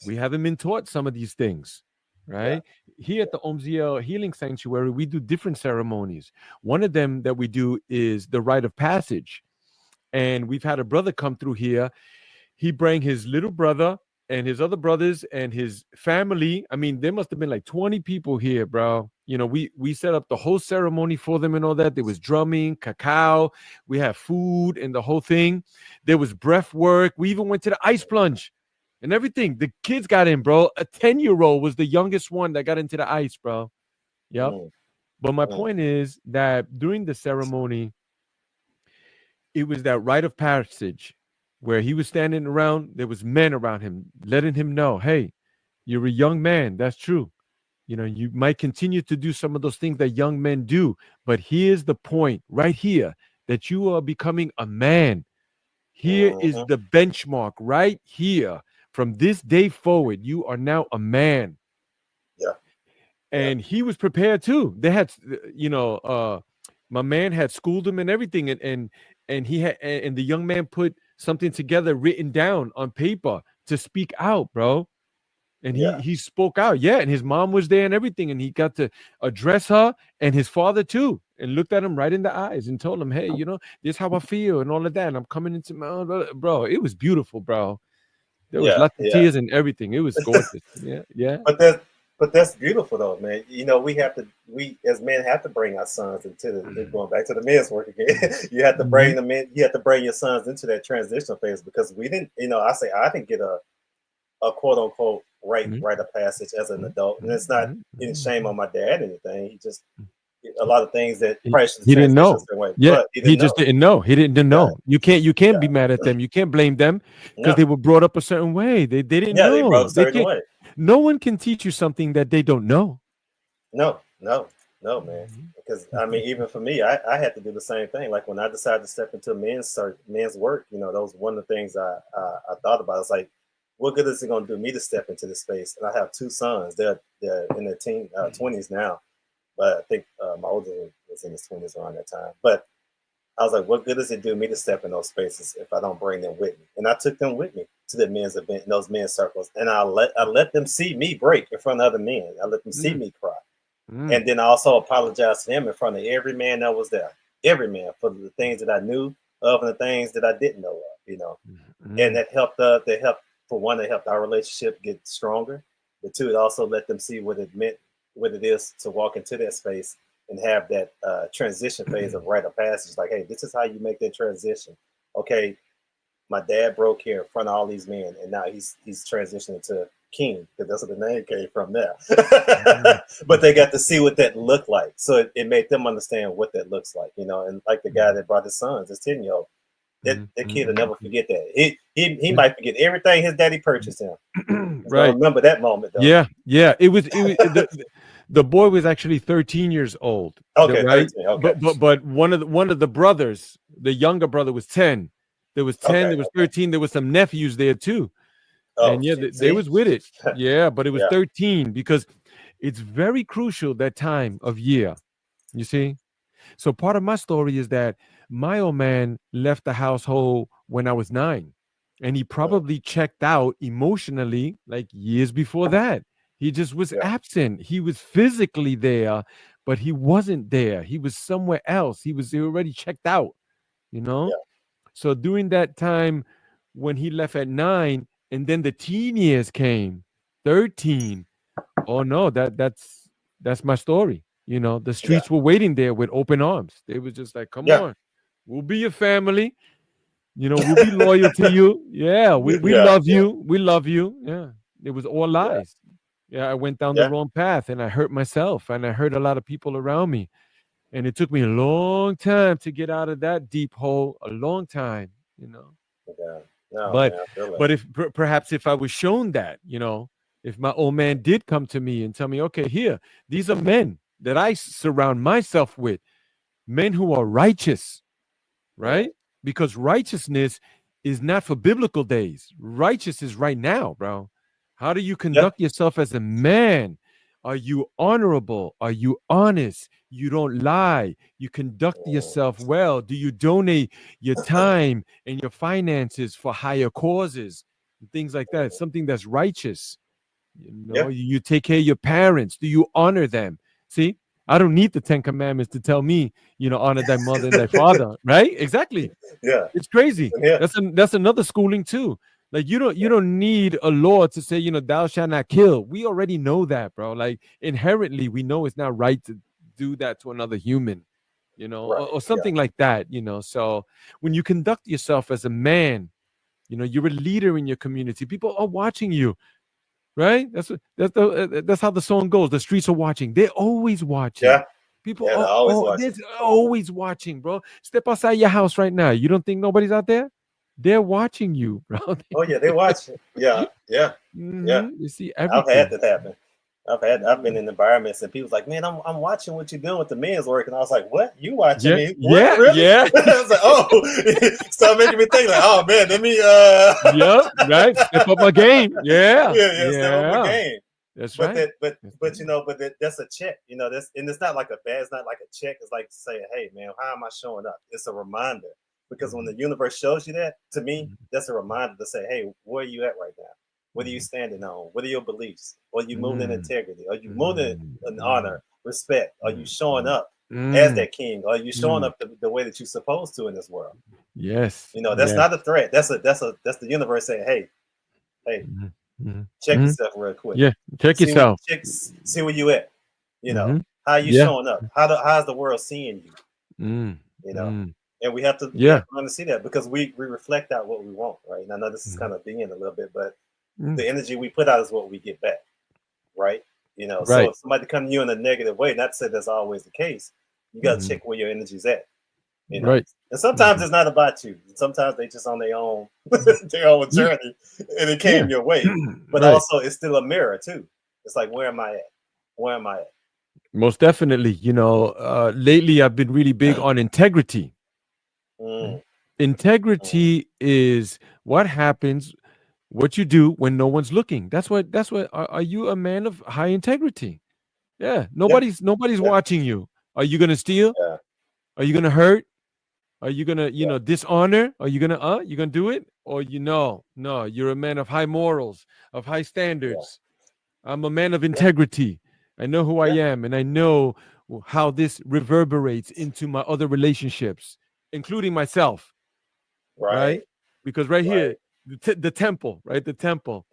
we haven't been taught some of these things, Yeah. right? Here at the Omziel Healing Sanctuary, we do different ceremonies. One of them that we do is the rite of passage. And we've had a brother come through here. He bring his little brother and his other brothers and his family. I mean, there must have been like 20 people here, bro. We set up the whole ceremony for them and all that. There was drumming, cacao, we have food and the whole thing. There was breath work. We even went to the ice plunge and everything. The kids got in, bro. A 10-year-old was the youngest one that got into the ice, bro. Yep. Mm, But my mm, point is that during the ceremony, it was that rite of passage where he was standing around, there was men around him letting him know, hey, you're a young man, that's true. You might continue to do some of those things that young men do, but here's the point right here, that you are becoming a man. Here is mhm. the benchmark right here. From this day forward, you are now a man. Yeah. Yeah. And he was prepared too. They had, my man had schooled him and everything, and he had, and the young man put something together, written down on paper to speak out, bro. And he Yeah. he spoke out, yeah. And his mom was there and everything, and he got to address her and his father too, and looked at him right in the eyes and told him, hey, this is how I feel and all of that. And I'm coming into my own, bro. It was beautiful, bro. There was Yeah. lots of Yeah. tears and everything. It was gorgeous. Yeah, yeah. But that's beautiful though, man. We as men have to bring our sons into going back to the men's work again. You have to bring Mhm. them in. You have to bring your sons into that transition phase because we didn't. I didn't get a quote unquote Mhm. rite of passage as an Mhm. adult, and Mhm. it's not Mhm. any shame Mhm. on my dad or anything. He just a lot of things that He, probably should he didn't transition a know. certain way, Yeah, but he he didn't just know. didn't know. He didn't Yeah, know. You can't yeah, be mad at them. You can't blame them because no, they were brought up a certain way. They didn't yeah, they brought know. a They certain can't. way. No one can teach you something that they don't know. No, no, no, man. Mhm. Because I mean, even for me, I had to do the same thing. Like when I decided to step into men's work, that was one of the things I thought about. It's like, what good is it going to do me to step into this space? And I have two sons. They're in their twenties now, but I think my older one was in his 20s around that time. But I was like, what good does it do me to step in those spaces if I don't bring them with me? And I took them with me to the men's event, those men's circles, and I let them see me break in front of other men. I let them see Mm, me cry. mm, And then I also apologized to him in front of every man that was there, every man, for the things that I knew of and the things that I didn't know of. And mm, that helped, for one, it helped our relationship get stronger. But two, it also let them see what it meant, what it is to walk into that space and have that transition phase of rite of passage. Like, hey, this is how you make that transition. Okay, my dad broke here in front of all these men, and now he's transitioning to king because that's what the name came from there. mm, But they got to see what that looked like, so it made them understand what that looks like, And like the guy mm, that brought his sons, his 10-year-old, that, mm, that kid will mm, never forget that. He mm. might forget everything his daddy purchased him. He's gonna Right. remember that moment though. Yeah. Yeah. It was the boy was actually 13 years old. Okay, Right. 13. Okay, But one of the brothers, the younger brother, was 10. There was 10. okay, There was okay. 13. There was some nephews there too. Oh, And yeah, they see, was with it. Yeah, but it was yeah, 13 because it's very crucial that time of year. You see? So part of my story is that my old man left the household when I was 9, and he mm, probably checked out emotionally like years before that. He just was yeah, absent. He was physically there, but he wasn't there. He was somewhere else. He already checked out, you know? yeah, So during that time when he left at 9 and then the teen years came, 13. Oh no, that's my story. The yeah, streets were waiting there with open arms. They was just like, "Come yeah, on, we'll be your family. We'll be loyal to you. Yeah, we yeah, love yeah, you. We love you." Yeah, it was all yeah, lies. Yeah, I went down the yeah. wrong path and I hurt myself and I hurt a lot of people around me. And it took me a long time to get out of that deep hole. A long time, you know. Yeah. No, But man, I feel it. but if perhaps if I was shown that, if my old man did come to me and tell me, okay, here, these are men that I surround myself with, men who are righteous, Mm, right? Because righteousness is not for biblical days. Righteous is right now, bro. How do you yeah, conduct yourself as a man? Are you honorable? Are you honest? You don't lie. You conduct mm, yourself well. Do you donate your time and your finances for higher causes and things like that? mm, Something that's righteous. yeah, You take care of your parents. Do you honor them? See, I don't need the 10 Commandments to tell me, honor thy mother and thy father, right? Exactly. yeah, It's crazy. yeah, That's another schooling too. Like you don't need a law to say, thou shalt not kill. We already know that, bro. Like inherently, we know it's not right to do that to another human, right, or yeah, something like that. So when you conduct yourself as a man, you're a leader in your community. People are watching you, right? That's how the song goes. The streets are watching. They're always watching. yeah, People yeah. They're are always all watching. there's always watching, bro. Step outside your house right now. You don't think nobody's out there? They're watching you, bro. Oh yeah, they watching. Yeah, yeah, yeah. You see I've had everything. that happen. I've been in environments and people's like, man, I'm watching what you're doing with the men's work, and I was like, what? You watching Yeah, me? What? yeah, Really? yeah, I was like, oh, start making me think like, oh man, let me yep. Right. Step up my game. Yeah, yeah, step up my yeah. game. That's But right. that, but That's but right. that's a check, That's and it's not like a bad. It's not like a check. It's like saying, hey man, how am I showing up? It's a reminder because when Mhm, the universe shows you that, to me, mhm, that's a reminder to say, hey, where are you at right now? What are you mhm, standing on? What are your beliefs? Are you moving in mm, integrity? Are you moving mm, in mm, honor, respect? Are you mm, showing mm, up as mm, that king? Are you showing mm. up the way that you're supposed to in this world? Yes, That's yes. not a threat. That's the universe saying, hey, Mhm, mhm, check mhm. yourself real quick. Yeah, check yourself. See where you at. Mhm. How you Yeah. showing up? How's the world seeing you? Mm, You know, mm. and we have Yeah. to learn to see that because we reflect out what we want, right? And I know this is Mhm, kind of being a little bit, but mm, the energy we put out is what we get back, right? So Right. if somebody come to you in a negative way, not to say that's always the case, you got to Mhm. check where your energy's at. you know. Right. And sometimes Mhm. it's not about you. Sometimes they just on their own their own Yeah. journey, and it Yeah. came your way. But Right. also, it's still a mirror too. It's like, where am I at? Where am I Most definitely. Lately I've been really big at? on integrity. Mm, mm. Integrity is what happens, what you do when no one's looking. That's what are you a man of high integrity? Yeah. Yeah, Nobody's yeah, watching you. Are you gonna steal? yeah, Are you gonna hurt? Are you gonna, yeah, dishonor? Are you gonna do it? Or no, you're a man of high morals, of high yeah, standards. I'm a man of yeah, integrity. I know who I yeah. am, and I know how this reverberates into my other relationships, including myself, right? Right, Because right here, right. the temple, right? The temple.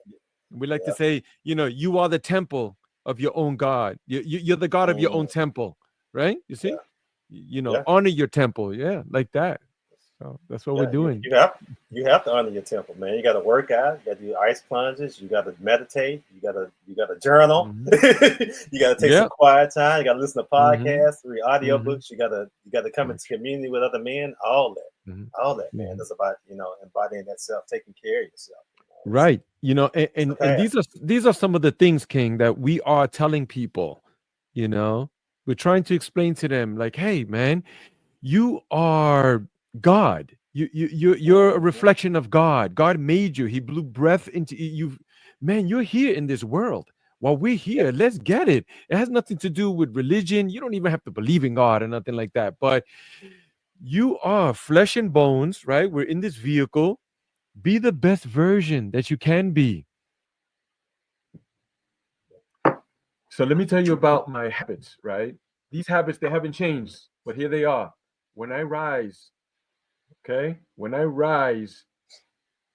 We like to Yeah. say, you are the temple of your own God. You're the God of your own Mm, temple, right? You yeah, see, yeah. honor your temple, yeah, like that. So that's what we're Yeah, you, doing. you have you have to honor your temple, man. You got to work out. You got to do ice plunges. You got to meditate. You got to journal. Hmm. You got to take some Yeah. quiet time. You got to listen to Hmm. podcasts, read Hmm. audiobooks. You got to come into community with other men. Hmm. All that, man. Hmm. That's about embodying that self, taking care of yourself. Right. It's a And path. these are some of the things, King, that we are telling people. You know, we're trying to explain to them, like, hey, man, you are God. You're a Hmm. reflection of God. God made you. He blew breath into you. Man, you're here in this world. While we're Yeah, here, let's get it. It has nothing to do with religion. You don't even have to believe in God or nothing like that. But you are flesh and bones, right? We're in this vehicle. Be the best version that you can be. So let me tell you about my habits, right? These habits, they haven't changed, but here they are. When I rise, okay? When I rise,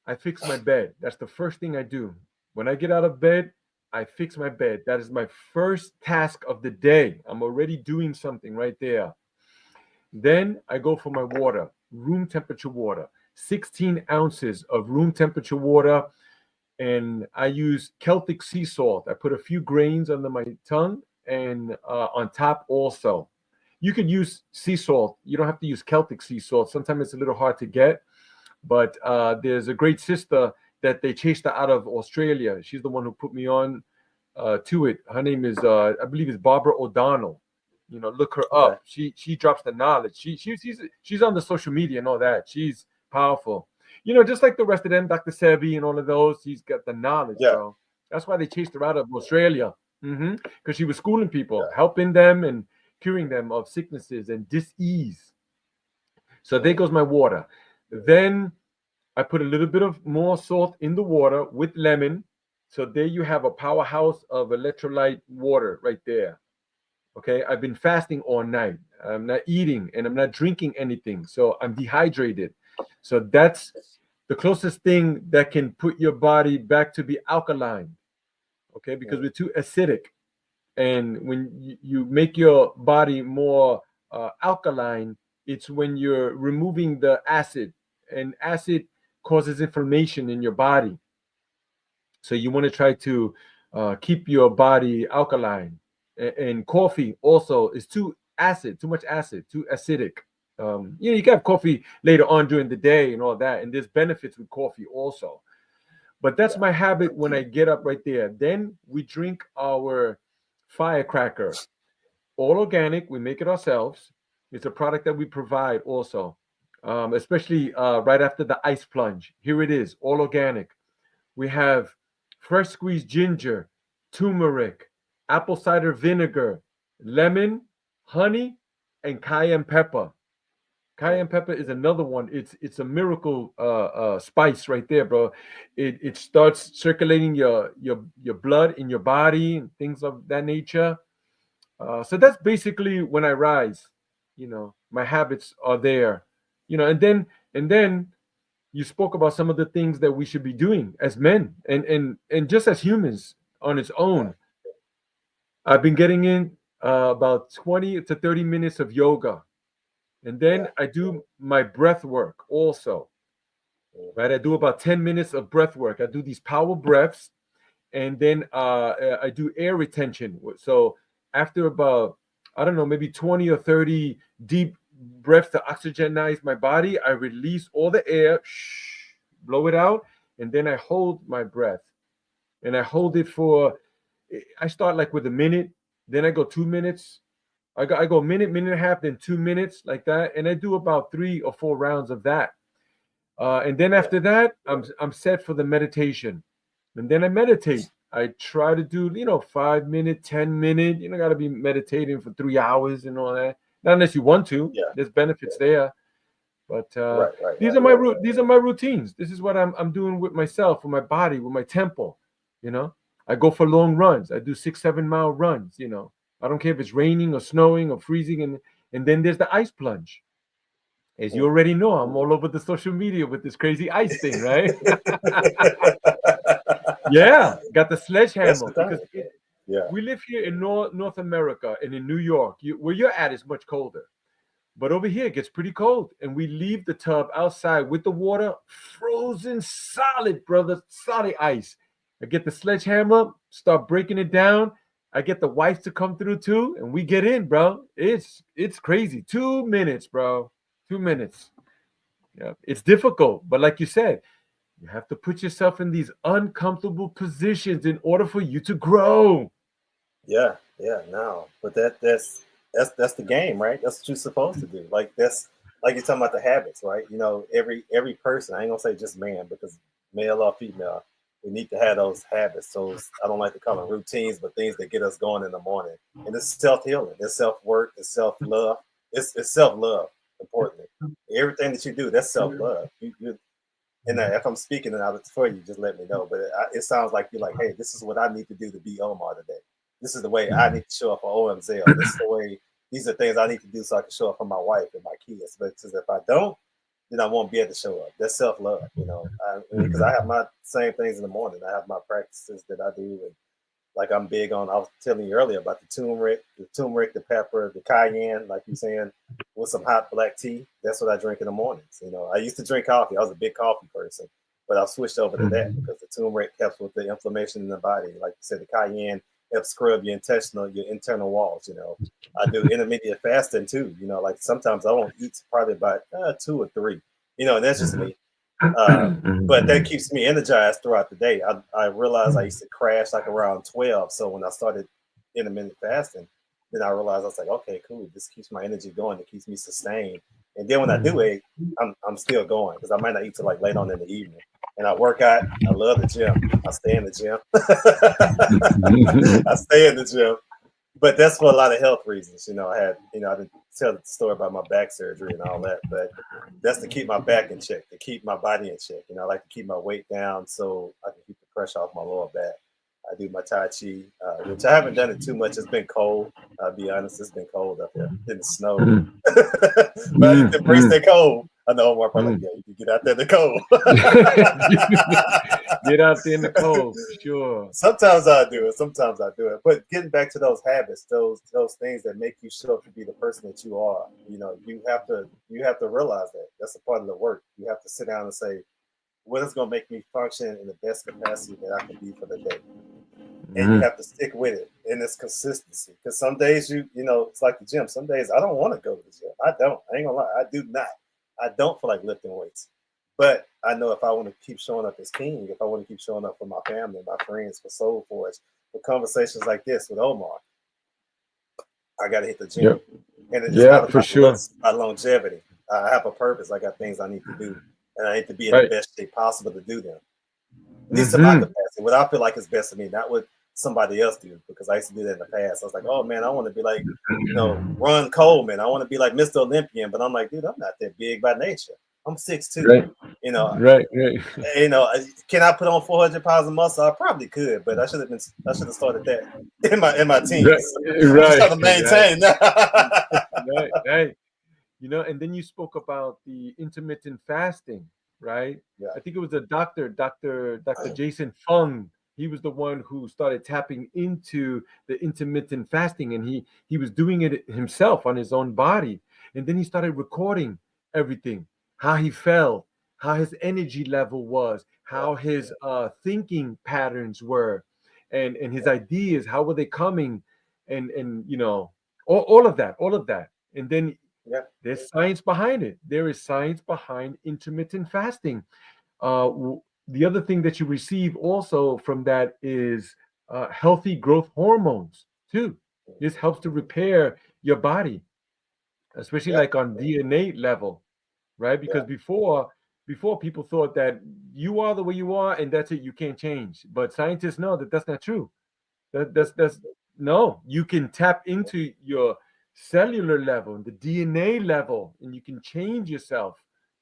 I fix my bed. That's the first thing I do. When I get out of bed, I fix my bed. That is my first task of the day. I'm already doing something right there. Then I go for my water, room temperature water, 16 ounces of room temperature water. And I use Celtic sea salt. I put a few grains under my tongue and on top also. You could use sea salt. You don't have to use Celtic sea salt. Sometimes it's a little hard to get, but there's a great sister that they chased her out of Australia. She's the one who put me on to it. Her name is, I believe, is Barbara O'Donnell. Look her okay. up. She drops the knowledge. She's on the social media and all that. She's powerful. Just like the rest of them, Dr. Sebi and all of those. She's got the knowledge, Yeah, bro. That's why they chased her out of Australia. Because she was schooling people, yeah. helping them and curing them of sicknesses and disease. So there Mm, goes my water. Then I put a little bit of more salt in the water with lemon. So there you have a powerhouse of electrolyte water right there. Okay. I've been fasting all night. I'm not eating and I'm not drinking anything. So I'm dehydrated. So that's the closest thing that can put your body back to be alkaline. Okay. Because mm, we're too acidic. And when you make your body more alkaline, it's when you're removing the acid, and acid causes inflammation in your body. So you want to try to keep your body alkaline. And coffee also is too acid, too much acid, too acidic. You can have coffee later on during the day and all that, and there's benefits with coffee also. But that's yeah, my habit when I get up right there. Then we drink our firecracker, all organic. We make it ourselves. It's a product that we provide also, especially right after the ice plunge. Here it is, all organic. We have fresh squeezed ginger, turmeric, apple cider vinegar, lemon, honey, and cayenne pepper. mm, Cayenne pepper is another one. It's a miracle spice right there, bro. It starts circulating your blood in your body and things of that nature. So that's basically when I rise. My habits are there. And then you spoke about some of the things that we should be doing as men and just as humans on its yeah, own. I've been getting in about 20 to 30 minutes of yoga, and then yeah. I do my breath work also. Mm, Right, I do about 10 minutes of breath work. I do these power breaths, and then I do air retention. So after about, I don't know, maybe 20 or 30 deep breaths to oxygenize my body, I release all the air, blow it out, and then I hold my breath, and I hold it for. I start like with a minute, then I go 2 minutes. I go a minute, minute and a half, then 2 minutes like that, and I do about 3 or 4 rounds of that. And then Yeah. after that, I'm set for the meditation, and then I meditate. I try to do 5 minute, 10 minute. You don't got to be meditating for 3 hours and all that. Not unless you want to. Yeah. There's benefits there, but Right. Right. these Right. are these are my routines. This is what I'm doing with myself, with my body, with my temple. You know, I go for long runs. I do 6, 7 mile runs. I don't care if it's raining or snowing or freezing, and then there's the ice plunge. As you Mm. already know, I'm all over the social media with this crazy ice thing, right? Yeah, got the That's sledgehammer the because thing. Yeah. we live here in North America and in New York. Where you're at is much colder, but over here it gets pretty cold, and we leave the tub outside with the water frozen solid, brother, solid ice. I get the sledgehammer, start breaking it down. I get the wife to come through too, and we get in, bro. It's crazy. 2 minutes, bro. 2 minutes. Yeah, it's difficult, but like you said, you have to put yourself in these uncomfortable positions in order for you to grow. Yeah, yeah, no, but that's the game, right? That's what you're supposed to do. Like that's like you're talking about the habits, right? You know, every person. I ain't gonna say just man because male or female, we need to have those habits. Those I don't like to call them routines, but things that get us going in the morning. And it's self healing, it's self work, it's self love, it's self love. Importantly, everything that you do, that's self love. You and if I'm speaking and I was for you, just let me know. But it sounds like you're like, hey, this is what I need to do to be Omar today. This is the way I need to show up for OMZL. This is the way. These are things I need to do so I can show up for my wife and my kids. But because if I don't, then I won't be able to show up. That's self love, you know. Because I have my same things in the morning. I have my practices that I do, and like I'm big on. I was telling you earlier about the pepper, the cayenne, like you saying, with some hot black tea. That's what I drink in the mornings. You know, I used to drink coffee. I was a big coffee person, but I've switched over to that because the turmeric helps with the inflammation in the body. Like you said, the cayenne helps scrub your internal walls. You know, I do intermediate fasting too. You know, like sometimes I won't eat probably about 2 or 3. You know, and that's just me. Uh, but that keeps me energized throughout the day. I realized I used to crash like around 12. So when I started intermittent fasting, then I realized I was like, okay, cool. This keeps my energy going. It keeps me sustained. And then when I do eat, I'm still going because I might not eat till like late on in the evening. And I work out. I love the gym. I stay in the gym. I stay in the gym. But that's for a lot of health reasons. You know, I didn't tell the story about my back surgery and all that, but that's to keep my back in check, to keep my body in check. You know, I like to keep my weight down so I can keep the pressure off my lower back. I do my Tai Chi, which I haven't done it too much. It's been cold. I'll be honest, it's been cold up here. It didn't snow. But I need to embrace that cold. I know Omar probably like, yeah, you can get out there in the cold. Get out there in the cold, for sure. Sometimes I do it. Sometimes I do it. But getting back to those habits, those things that make you show up to be the person that you are, you know, you have to realize that that's a part of the work. You have to sit down and say, what is going to make me function in the best capacity that I can be for the day, and you have to stick with it. And it's consistency. Because some days you know it's like the gym. Some days I don't want to go to the gym. I don't. I ain't gonna lie. I do not. I don't feel like lifting weights. But I know if I want to keep showing up as king, if I want to keep showing up for my family, my friends, for Soul Forge, for conversations like this with Omar, I got to hit the gym. Yep. And it's Yeah, not for about sure. looks, about longevity. I have a purpose. I got things I need to do, and I need to be in the Right. best shape possible to do them. At least to my Mm-hmm. capacity, what I feel like is best for me, not what somebody else do. Because I used to do that in the past. I was like, oh man, I want to be like, Ron Coleman. I want to be like Mr. Olympian. But I'm like, dude, I'm not that big by nature. I'm 6'2". Right. You know, Right. Right. can I put on 400 pounds of muscle? I probably could, but I should have started that in my Right. teens. I'm just Right. trying to Right. maintain. Right. Right. And then you spoke about the intermittent fasting, right? Yeah, I think it was the Dr. Jason Fung. He was the one who started tapping into the intermittent fasting, and he was doing it himself on his own body. And then he started recording everything, how he felt, how his energy level was, yeah, how his thinking patterns were. and his ideas, how were they coming, and all of that, and then yeah, there's science behind it. There is science behind intermittent fasting. The other thing that you receive also from that is healthy growth hormones too. This helps to repair your body, especially yeah, like on DNA level, right? Because yeah, before people thought that you are the way you are and that's it, you can't change. But scientists know that that's not true. That's no, you can tap into your cellular level, the DNA level, and you can change yourself,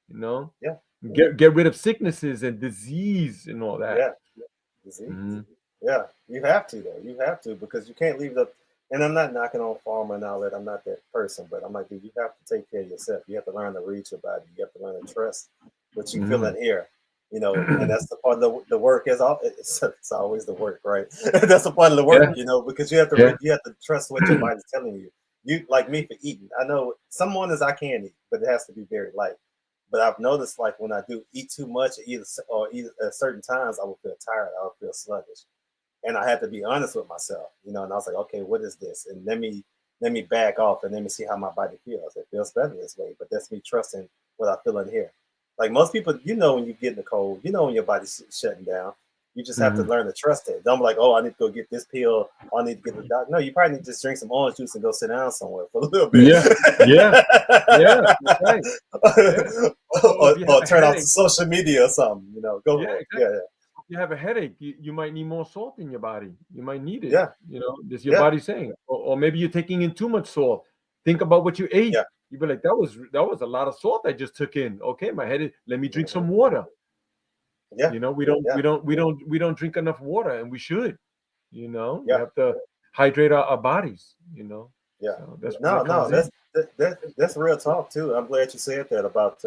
you know, yeah, get rid of sicknesses and disease and all that. yeah. Disease. Mhm. Yeah, you have to though. You have to because you can't leave the. And I'm not knocking on pharma and all that. I'm not that person, but I'm like, dude, you have to take care of yourself. You have to learn to read your body. You have to learn to trust what you feel Mhm. in here. And that's the part of the work is all. It's always the work, right? That's the part of the work, Yeah, because you have to yeah. you have to trust what your body's telling you. You like me for eating. I know some mornings I can eat, but it has to be very light. But I've noticed like when I do eat too much, or eat at certain times, I will feel tired. I will feel sluggish, and I had to be honest with myself, And I was like, okay, what is this? And let me back off and let me see how my body feels. It feels better this way, but that's me trusting what I feel in here. Like most people, when you get in the cold, when your body's shutting down. You just have to Mhm. learn to trust it. Don't be like, oh, I need to go get this pill. Or I need to get the doctor. No, you probably need to just drink some orange juice and go sit down somewhere for a little bit. Yeah, yeah, yeah. That's right. Yeah. Or or, if you have or a turn off the headache, social media or something. Go yeah, for it. exactly. Yeah, If you have a headache, you might need more salt in your body. You might need it. yeah, This your yeah, body saying, or maybe you're taking in too much salt. Think about what you ate. yeah, You'd be like, that was a lot of salt I just took in. Okay, my head is. Let me drink hmm some water. yeah, We don't yeah, we don't we don't we don't drink enough water, and we should. We yeah, have to hydrate our bodies. yeah. So that's where No, that no, comes in. that's real talk too. I'm glad you said that about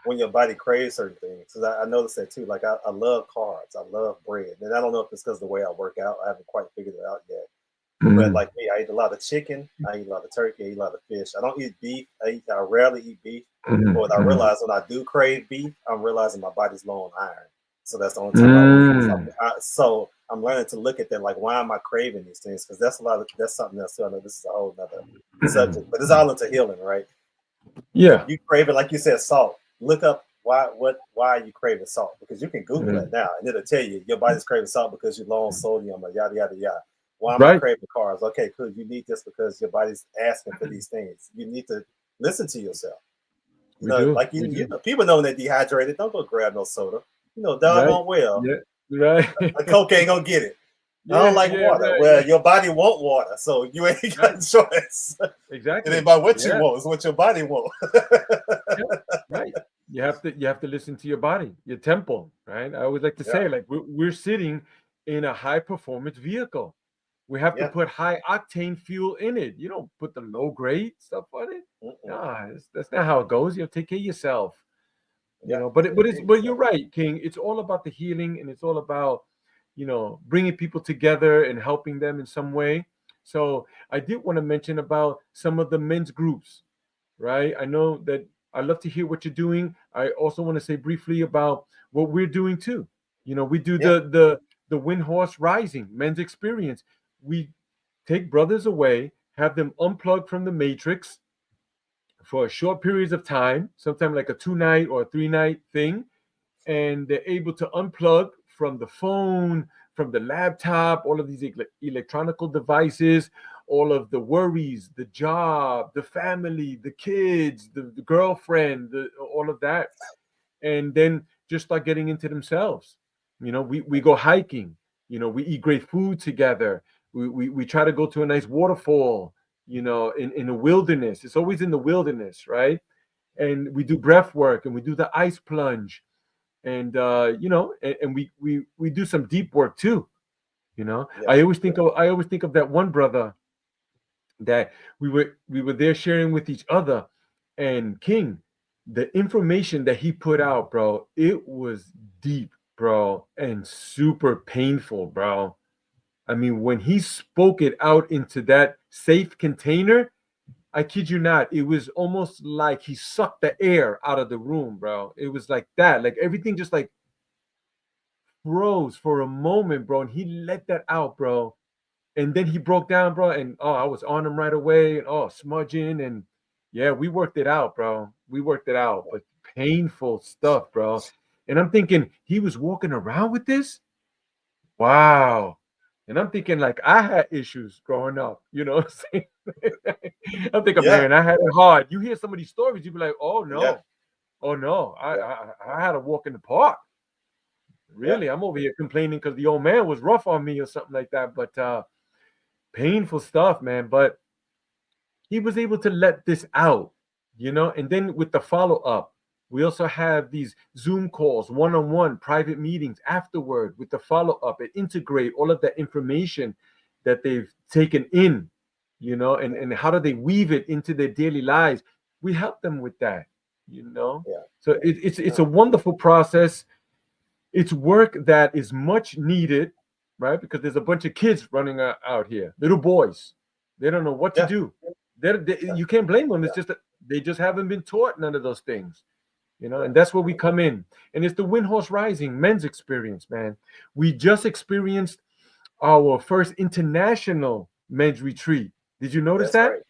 when your body craves certain things. Because I noticed that too. Like I love carbs, I love bread, and I don't know if it's because of the way I work out. I haven't quite figured it out yet. But Mhm. like me, I eat a lot of chicken. I eat a lot of turkey. I eat a lot of fish. I don't eat beef. I rarely eat beef. Mhm. But I Mhm. realize when I do crave beef, I'm realizing my body's low on iron. So that's the only time I will eat Mm. something. So I'm learning to look at that like, why am I craving these things? Because that's something else too. I know this is a whole nother subject, but it's all into healing, right? If Yeah. you crave it, like you said, salt, look up why are you craving salt? Because you can Google that Mhm. now and it'll tell you your body's craving salt because you're low on sodium or yada yada yada. Why am I Right. craving carbs? Okay, cool. You need this because your body's asking for these things. You need to listen to yourself. We do. Like We do. people know when they're dehydrated, don't go grab no soda. Right. Doggone well, Yeah. Right. a Coke ain't gonna get it. I don't Yeah. like Yeah. water. Right. Well, your body want water, so you ain't got Right. a choice. It ain't Exactly. about what you Yeah. want; it's what your body want. Yeah. Right. You have to listen to your body, your temple. Right. I always like to Yeah, say, like we're sitting in a high performance vehicle. We have to yeah. put high octane fuel in it. You don't put the low grade stuff on it. Mm-mm. Nah, that's not how it goes. Take care of yourself. Yeah, But take it's care of but you're yourself. right, King. It's all about the healing, and it's all about bringing people together and helping them in some way. So I did want to mention about some of the men's groups, right? I know that I love to hear what you're doing. I also want to say briefly about what we're doing too. We do Yeah, the Wind Horse Rising men's experience. We take brothers away, have them unplug from the matrix for short periods of time, sometimes like a 2 night or a 3 night thing, and they're able to unplug from the phone, from the laptop, all of these electronical devices, all of the worries, the job, the family, the kids, the girlfriend, all of that, and then just start getting into themselves. We go hiking. We eat great food together. We try to go to a nice waterfall. In the wilderness. It's always in the wilderness, right? And we do breath work and we do the ice plunge and we do some deep work too. yeah, I always think of that one brother that we were there sharing with each other, and King, the information that he put out, bro, it was deep, bro, and super painful, bro. I mean, when he spoke it out into that safe container, I kid you not, it was almost like he sucked the air out of the room, bro. It was like that, like everything just like froze for a moment, bro, and he let that out, bro. And then he broke down, bro, and oh, I was on him right away, and oh, smudging, and yeah, we worked it out, bro. We worked it out, but painful stuff, bro. And I'm thinking he was walking around with this. Wow. And I'm thinking like I had issues growing up, you know what I'm saying? I'm thinking, Yeah, man, I had it hard. You hear some of these stories, you be like, yeah, oh no, yeah, I had to walk in the park. yeah, Really, I'm over here complaining because the old man was rough on me or something like that. But painful stuff, man. But he was able to let this out, you know. And then with the follow up, we also have these Zoom calls, one on one, private meetings afterward with the follow up and integrate all of that information that they've taken in, you know, yeah, and how do they weave it into their daily lives. We help them with that, you know. yeah. So it's No, a wonderful process. It's work that is much needed, right? Because there's a bunch of kids running out here, little boys. They don't know what to yeah, do. yeah, You can't blame them. It's yeah, just that they just haven't been taught none of those things, you know. yeah, And that's where we come in. And it's the Windhorse Rising men's experience, man. We just experienced our first international men's retreat. Did you notice that's that? right.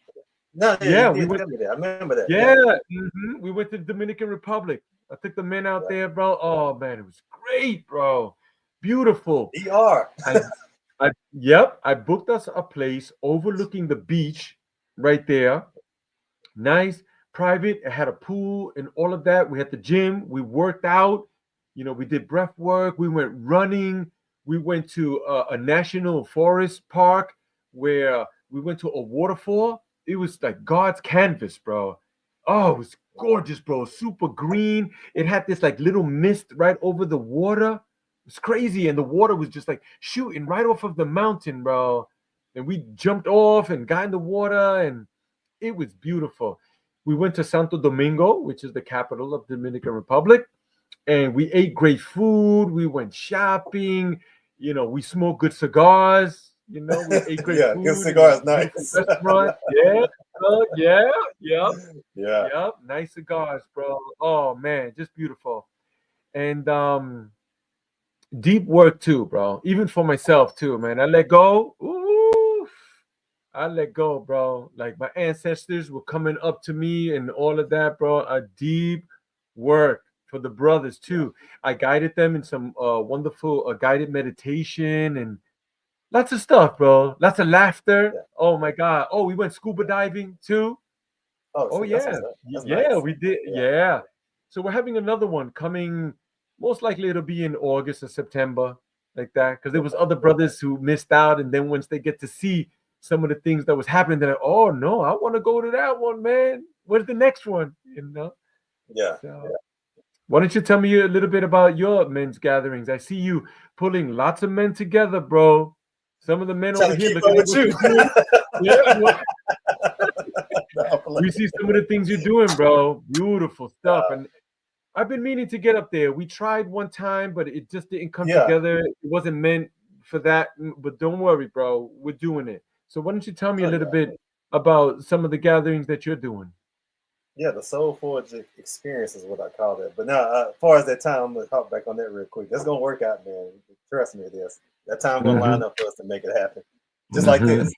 No, yeah, you Yeah, we did went. tell me that. I remember that. Yeah, Yeah, we went to the Dominican Republic. I took the men out yeah. there, bro. Oh man, it was great, bro. Beautiful. DR. I, yep, I booked us a place overlooking the beach right there. Nice, private. It had a pool and all of that. We had the gym. We worked out. You know, we did breath work. We went running. We went to a national forest park where we went to a waterfall. It was like God's canvas, bro. Oh, it was gorgeous, bro. Super green. It had this like little mist right over the water. It's crazy. And the water was just like shooting right off of the mountain, bro. And we jumped off and got in the water, and it was beautiful. We went to Santo Domingo, which is the capital of the Dominican Republic, and we ate great food. We went shopping. You know, we smoked good cigars. You know, we ate great Yeah, good food in a cigar is beautiful nice. restaurant. Yeah, yeah, yep, Yeah, yep. Nice cigars, bro. Oh man, just beautiful. And deep work too, bro. Even for myself too, man. I let go. Ooh, I let go, bro. Like my ancestors were coming up to me and all of that, bro. A deep work for the brothers yeah, too. I guided them in some wonderful guided meditation and lots of stuff, bro. Lots of laughter. yeah. Oh my God. Oh, we went scuba diving too. Oh, Oh shoot, that's yeah, what's up. That's yeah, nice. we did. Yeah, Yeah. So we're having another one coming. Most likely it'll be in August or September, like that. Because there was okay. other brothers who missed out, and then once they get to see some of the things that was happening, they're like, "Oh no, I want to go to that one, man. Where's the next one?" You know. Yeah, So why don't you tell me a little bit about your men's gatherings? I see you pulling lots of men together, bro. Some of the men trying over to here keep looking up at with what you. you're doing. Yeah, bro. No, I'm We playing. see some of the things you're doing, bro. Beautiful stuff. Uh, And I've been meaning to get up there. We tried one time, but it just didn't come yeah. together. It wasn't meant for that. But don't worry, bro. We're doing it. So why don't you tell me a Oh little yeah. bit about some of the gatherings that you're doing? Yeah, the Soul Forge experience is what I call it. But now, as far as that time, I'm gonna hop back on that real quick. That's gonna work out, man. Trust me, it is. That time gonna line Hmm. up for us to make it happen, just like Hmm. this.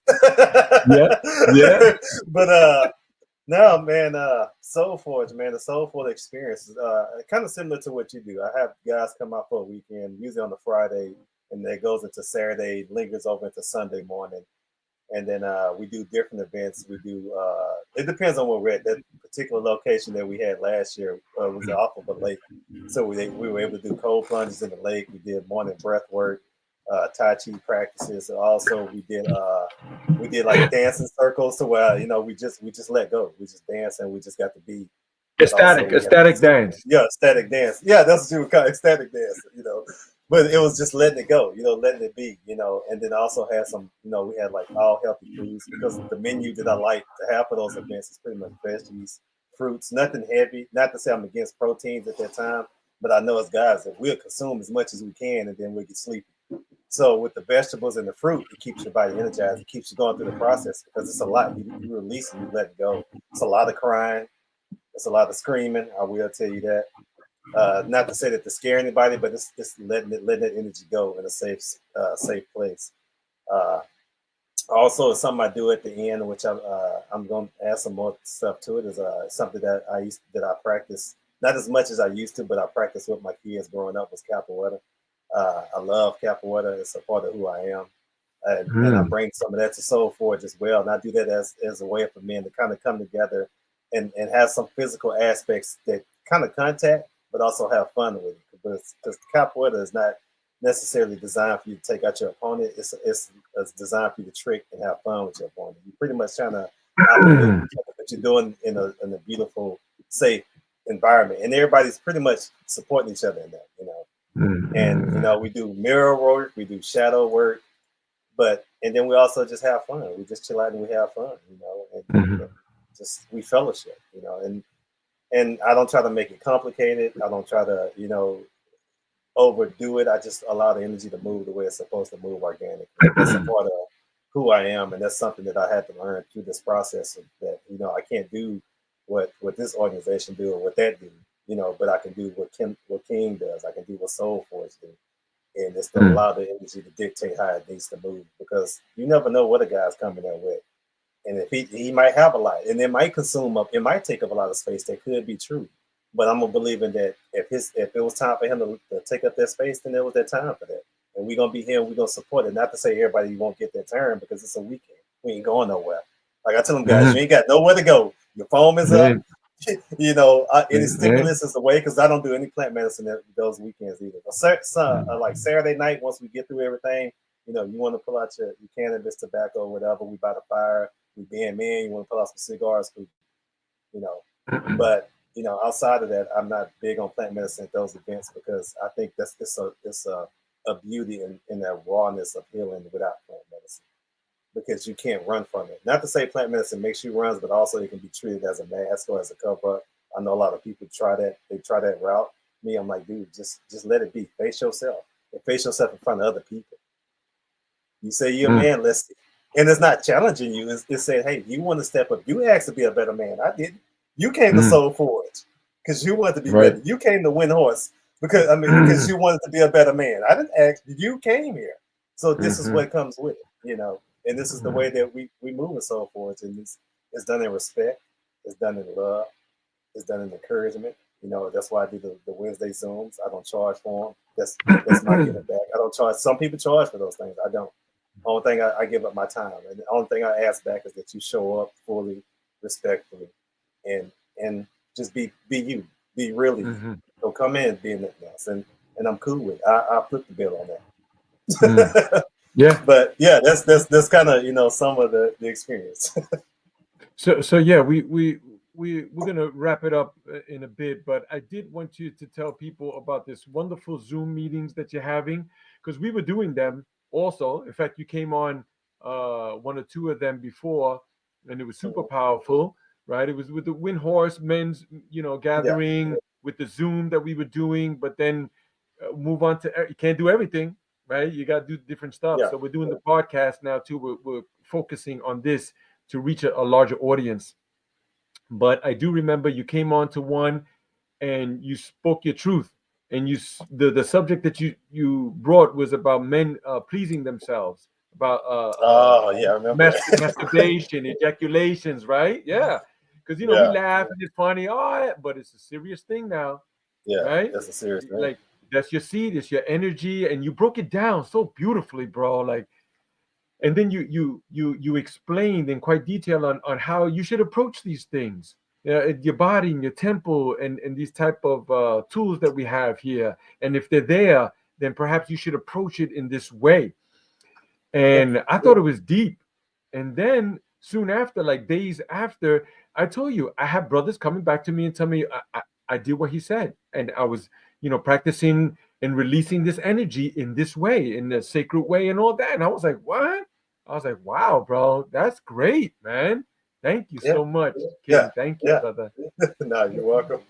Yeah, yeah. But no, man, Soul Forge, man, the Soul Forge experience is kind of similar to what you do. I have guys come out for a weekend, usually on a Friday, and then it goes into Saturday, lingers over into Sunday morning, and then we do different events. We do it depends on where we're at. That particular location that we had last year was off of a lake, so we were able to do cold plunges in the lake. We did morning breath work, Tai Chi practices. Also, we did like dancing circles to where we just let go. We just dance and we just got to be. But also Ecstatic, we had like ecstatic dance. yeah, static dance. Yeah, that's what you would call ecstatic dance. But it was just letting it go, letting it be, and then also had some, we had like all healthy foods because the menu that I like to have for those events is pretty much veggies, fruits, nothing heavy. Not to say I'm against proteins at that time, but I know as guys that we'll consume as much as we can and then we'll get sleepy. So with the vegetables and the fruit, it keeps your body energized. It keeps you going through the process because it's a lot. You release and you let it go. It's a lot of crying. It's a lot of screaming. I will tell you that. Not to say that to scare anybody, but it's letting that energy go in a safe place. Uh, Also, something I do at the end, which I'm going to add some more stuff to it, is something that I practice not as much as I used to, but I practice with my kids growing up was capoeira. I love capoeira; it's a part of who I am, and I Mm. bring some of that to Soul Forge as well. And I do that as a way for men to kind of come together and have some physical aspects that kind of contact, but also have fun with it. Because capoeira is not necessarily designed for you to take out your opponent. It's designed for you to trick and have fun with your opponent. You're pretty much trying to outmaneuver each other, but you're doing in a beautiful, safe environment, and everybody's pretty much supporting each other in that. And Mm. we do mirror work, we do shadow work, and then we also just have fun. We just chill out and we have fun, and Mhm. just we fellowship, and I don't try to make it complicated. I don't try to overdo it. I just allow the energy to move the way it's supposed to move organically. And that's a part of who I am, and that's something that I had to learn through this process. Of that I can't do what this organization do or what that do, but I can do what King does. I can do what Soul Force do, and it's to Mm. allow the energy to dictate how it needs to move because you never know what a guy's coming there with. And if he might have a lot, and it might it might take up a lot of space. That could be true, but I'm gonna believe in that. If it was time for him to take up that space, then it was that time for that. And we're gonna be here and we're gonna support it. Not to say everybody won't get that turn because it's a weekend. We ain't going nowhere. Like I tell them guys, you Mhm. ain't got nowhere to go. Your foam is up. Man, Any man. stimulus is away because I don't do any plant medicine those weekends either. But like Mm. Saturday night, once we get through everything, you want to pull out your cannabis, tobacco, whatever. We by the fire, we being men. You want to pull out some cigars, you know. But outside of that, I'm not big on plant medicine at those events because I think that's it's a beauty in that rawness of healing without plant medicine because you can't run from it. Not to say plant medicine makes you runs, but also it can be treated as a mask or as a cover up. I know a lot of people try that. They try that route. Me, I'm like, dude, just let it be. Face yourself and face yourself in front of other people. You say you're a Mm. man, let's see. And it's not challenging you. It's saying, hey, you want to step up. You asked to be a better man. I didn't. You came to Mm. Soul Forge because you wanted to be Right. better. You came to win horse because you wanted to be a better man. I didn't ask. You came here. So this is Mhm. what comes with it. And this is the way that we move in Soul Forge. And it's done in respect. It's done in love. It's done in encouragement. That's why I do the Wednesday Zooms. I don't charge for them. That's my giving back. I don't charge. Some people charge for those things. I don't. Only thing I give up my time, and the only thing I ask back is that you show up fully, respectfully, and just be you, be really you. Mhm. Don't come in being nothing else, and I'm cool with it. I put the bill on Mm. that. Yeah. But yeah, that's kind of some of the experience. So yeah, we're gonna wrap it up in a bit, but I did want you to tell people about this wonderful Zoom meetings that you're having because we were doing them also. In fact, you came on one or two of them before, and it was super Mhm. powerful, right? It was with the Wind Horse Men's, Yeah, gathering with the Zoom that we were doing, but then move on to you can't do everything, right? You got to do different stuff. yeah, So we're doing the podcast now too. We're focusing on this to reach a larger audience. But I do remember you came on to one and you spoke your truth. And the subject that you brought was about men pleasing themselves, about oh yeah, I remember that. masturbation, ejaculations, right? Yeah, because we Yeah, laugh and it's funny, but it's a serious thing now, yeah, right? that's a serious thing. Like that's your seed, it's your energy, and you broke it down so beautifully, bro. Like and then you explained in quite detail on how you should approach these things, your body and your temple and these type of tools that we have here, and if they're there, then perhaps you should approach it in this way. Yeah, And I thought it was deep. And then soon after, like days after, I told you I had brothers coming back to me and tell me I did what he said, and I was practicing and releasing this energy in this way, in a sacred way, and all that. And I was like, what? I was like, wow, bro, that's great, man. Thank you yeah, so much, yeah, King. Thank you, yeah. brother. No, you're welcome.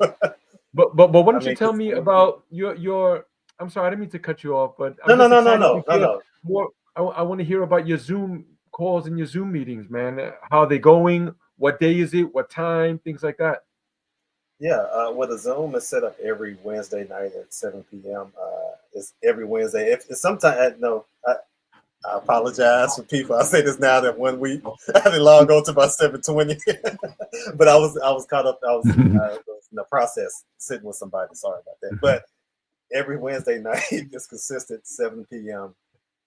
But why I don't you mean, tell 'cause me about your? I'm sorry, I didn't mean to cut you off, but no, I'm no, just no, no, excited to no, no, hear no. more. I want to hear about your Zoom calls and your Zoom meetings, man. How are they going? What day is it? What time? Things like that. Yeah, well, the Zoom is set up every Wednesday night at 7 p.m. It's every Wednesday. If it's sometimes, no, I apologize for people. I say this now that 1 week I didn't log on to my 7:20, but I was caught up. I was in the process sitting with somebody. Sorry about that. But every Wednesday night it's consistent 7 p.m.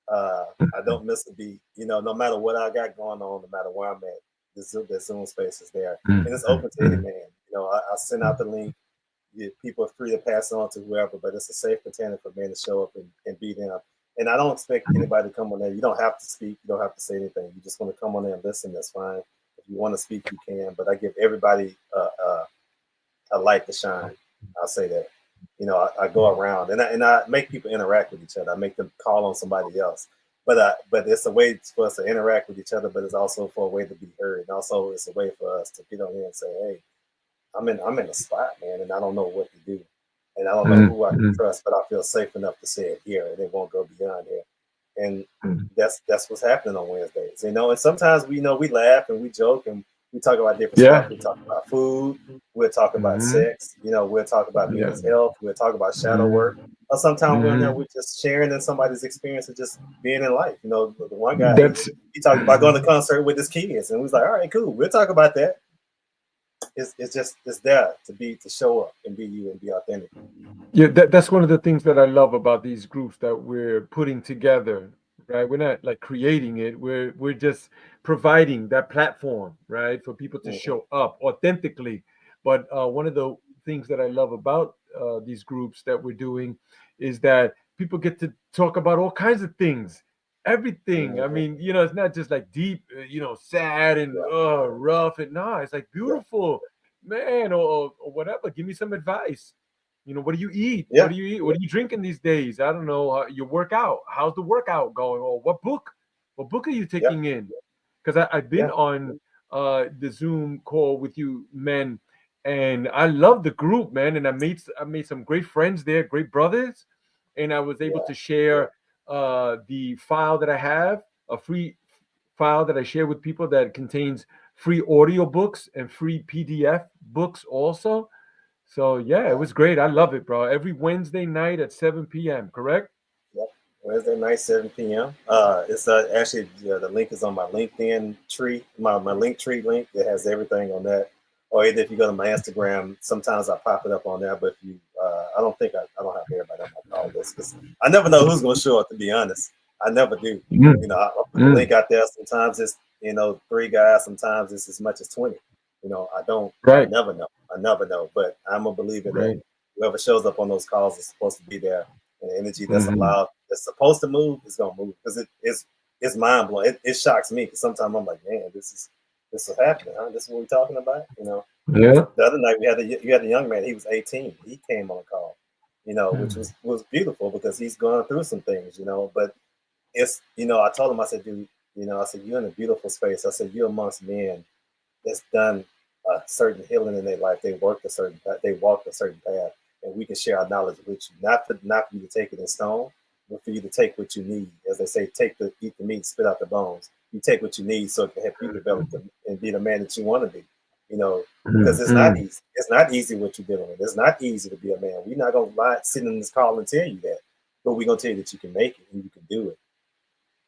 I don't miss a beat. No matter what I got going on, no matter where I'm at, the Zoom space is there, and it's open to any man. I send out the link. People are free to pass it on to whoever, but it's a safe container for men to show up and be them. And I don't expect anybody to come on there. You don't have to speak. You don't have to say anything. You just want to come on there and listen. That's fine. If you want to speak, you can. But I give everybody a light to shine. I'll say that. I go around and I make people interact with each other. I make them call on somebody else. But it's a way for us to interact with each other. But it's also for a way to be heard. And also it's a way for us to get on here and say, hey, I'm in a spot, man, and I don't know what to do, and I don't know who I can trust, but I feel safe enough to say it here, and it won't go beyond here. And that's what's happening on Wednesdays, And sometimes we laugh and we joke and we talk about different Yeah. stuff. We talk about food. We'll talk about sex. We'll talk about Yeah. men's health. We'll talk about shadow work. Or sometimes we're in there, Mhm. we're just sharing in somebody's experience of just being in life. The one guy he That's he talked about going to concert with his kids, and we was like, all right, cool, we'll talk about that. It's there to show up and be you and be authentic. Yeah, that's one of the things that I love about these groups that we're putting together, right? We're not like creating it. We're just providing that platform, right, for people to Hmm. show up authentically. But one of the things that I love about these groups that we're doing is that people get to talk about all kinds of things, everything. I Hmm. mean, it's not just like deep, sad and Yeah, rough, and no, it's like yeah, beautiful, man, or whatever. Give me some advice. What do you eat? What yeah, do you eat? What are you drinking these days? I don't know. Your workout. How's the workout going? Or what book are you yeah, taking in? Because I've been yeah, on the Zoom call with you men, and I love the group, man. And I made some great friends there, great brothers, and I was able yeah, to share the file that I have, a free file that I share with people that contains free audio books and free PDF books also. So yeah, it yeah. was great. I love it, bro. Every Wednesday night at 7 p.m., correct? Yep. Wednesday night, 7 p.m. It's actually the link is on my LinkedIn tree, my link tree link. It has everything on that. Or either if you go to my Instagram, sometimes I pop it up on there. But if you, I don't think I don't have everybody on my call list because I never know who's going to show up. To be honest, I never do. Mm, I'll put the link mm, out there. Sometimes it's 3 guys. Sometimes it's as much as 20. I don't. I right, never know. I never know. But I'm a believer that right. whoever shows up on those calls is supposed to be there, and the energy Hmm. that's supposed to move is gonna move because it's mind blowing. It shocks me because sometimes I'm like, man, this is happening, huh? This is what we're talking about. Yeah. The other night you had a young man. He was 18. He came on a call, which Mm, was beautiful because he's going through some things, But I told him, I said, dude, I said, you're in a beautiful space. I said, you're amongst men that's done a certain healing in their life. They worked a certain path, they walked a certain path, and we can share our knowledge with you. Not for you to take it in stone, but for you to take what you need. As they say, eat the meat, spit out the bones. You take what you need so it can help you develop and be the man that you want to be. Because mm, it's not mm. easy. It's not easy what you're dealing with. It's not easy to be a man. We're not gonna lie, sit in this call and tell you that, but we're gonna tell you that you can make it and you can do it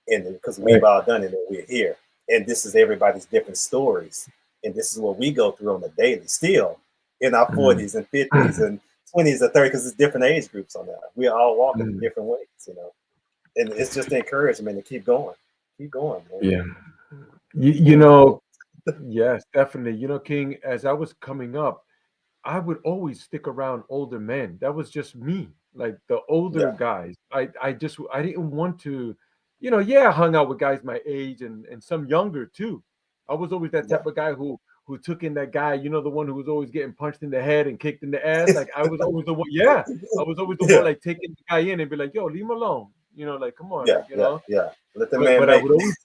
and because we've Right. all done it and we're here. And this is everybody's different stories. And this is what we go through on the daily, still in our Mm, 40s and 50s and 20s and 30s, because it's different age groups on that. We're all walking in mm. different ways. And it's just encouragement to keep going. Keep going, man. Yeah. Keep You moving forward. know, yes, definitely. King, as I was coming up, I would always stick around older men. That was just me. Like the older Yeah. guys. I didn't want to, yeah, I hung out with guys my age and some younger too. I was always that Yeah. type of guy who took in that guy, the one who was always getting punched in the head and kicked in the ass. Like I was always the one, yeah. I was always the one Yeah. like taking the guy in and be like, yo, leave him alone. Like, come on, Yeah. like, Yeah. Yeah. Let the but man but I make would it. always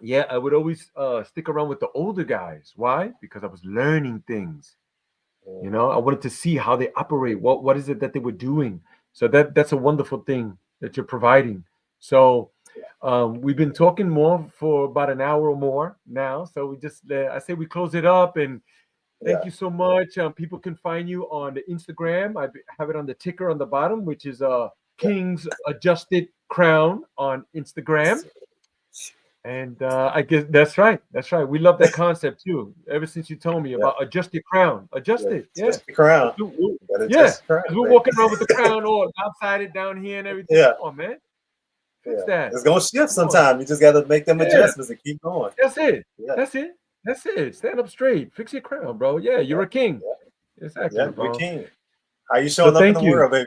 yeah, I would always stick around with the older guys. Why? Because I was learning things. I wanted to see how they operate. What is it that they were doing? So that's a wonderful thing that you're providing. So we've been talking more for about an hour or more now. So I say we close it up, and Thank you so much. People can find you on the Instagram. I have it on the ticker on the bottom, which is King's Adjusted Crown on Instagram. And I guess that's right. That's right. We love that concept too. Ever since you told me about adjust your crown, adjust it. Yeah, adjust the crown. Yeah, because we're walking around with the crown all lopsided down here and everything. Yeah. Come on, man. Fix that. It's gonna shift sometime. You just got to make them adjustments and keep going. That's it. That's it. That's it. Stand up straight. Fix your crown, bro. Yeah, you're a king. Exactly. Yeah, you're a king. How you showing up in the world, baby?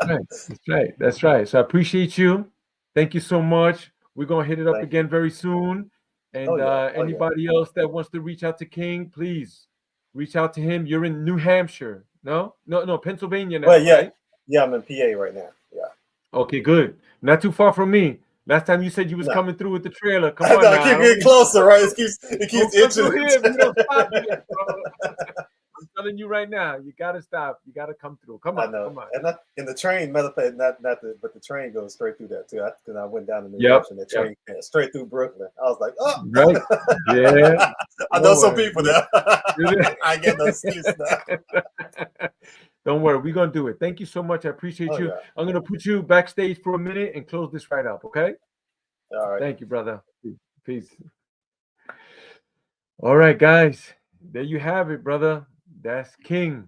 That's right. That's right. So I appreciate you. Thank you so much. We're gonna hit it up again very soon. And anybody else that wants to reach out to King, please reach out to him. You're in New Hampshire. No, Pennsylvania now. Well, right? I'm in PA right now. Yeah. Okay, good. Not too far from me. Last time you said you was coming through with the trailer. Come on, now. Keep getting closer, right? It keeps itching. Here. We don't stop yet, bro. I'm telling you right now, you gotta stop. You gotta come through. Come on, come on. And in the train, matter of fact, but the train goes straight through that too. Because I went down to New Hampshire, and the train went straight through Brooklyn. I was like, oh, right, yeah. I know some people there. I get no excuse now. Don't worry, we're gonna do it. Thank you so much. I appreciate you. I'm gonna put you backstage for a minute and close this right up. Okay. All right. Thank you, brother. Peace. All right, guys. There you have it, brother. That's King.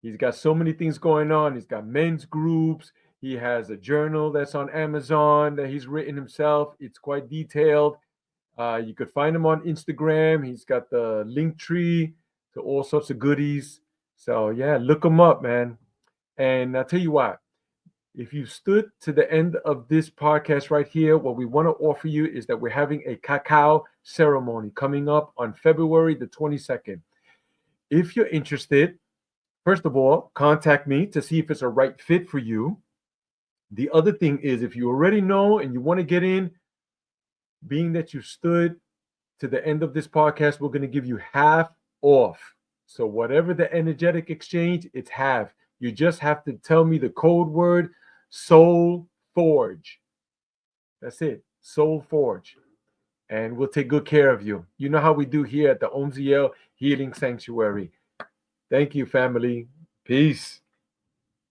He's got so many things going on. He's got men's groups. He has a journal that's on Amazon that he's written himself. It's quite detailed. You could find him on Instagram. He's got the link tree to all sorts of goodies. So yeah, look him up, man. And I'll tell you what, if you stood to the end of this podcast right here, what we want to offer you is that we're having a cacao ceremony coming up on February the 22nd. If you're interested, first of all, contact me to see if it's a right fit for you. The other thing is, if you already know and you want to get in, being that you stood to the end of this podcast, we're going to give you half off. So whatever the energetic exchange, it's half. You just have to tell me the code word, Soul Forge. That's it, Soul Forge. And we'll take good care of you. You know how we do here at the Omziel Healing Sanctuary. Thank you, family. Peace.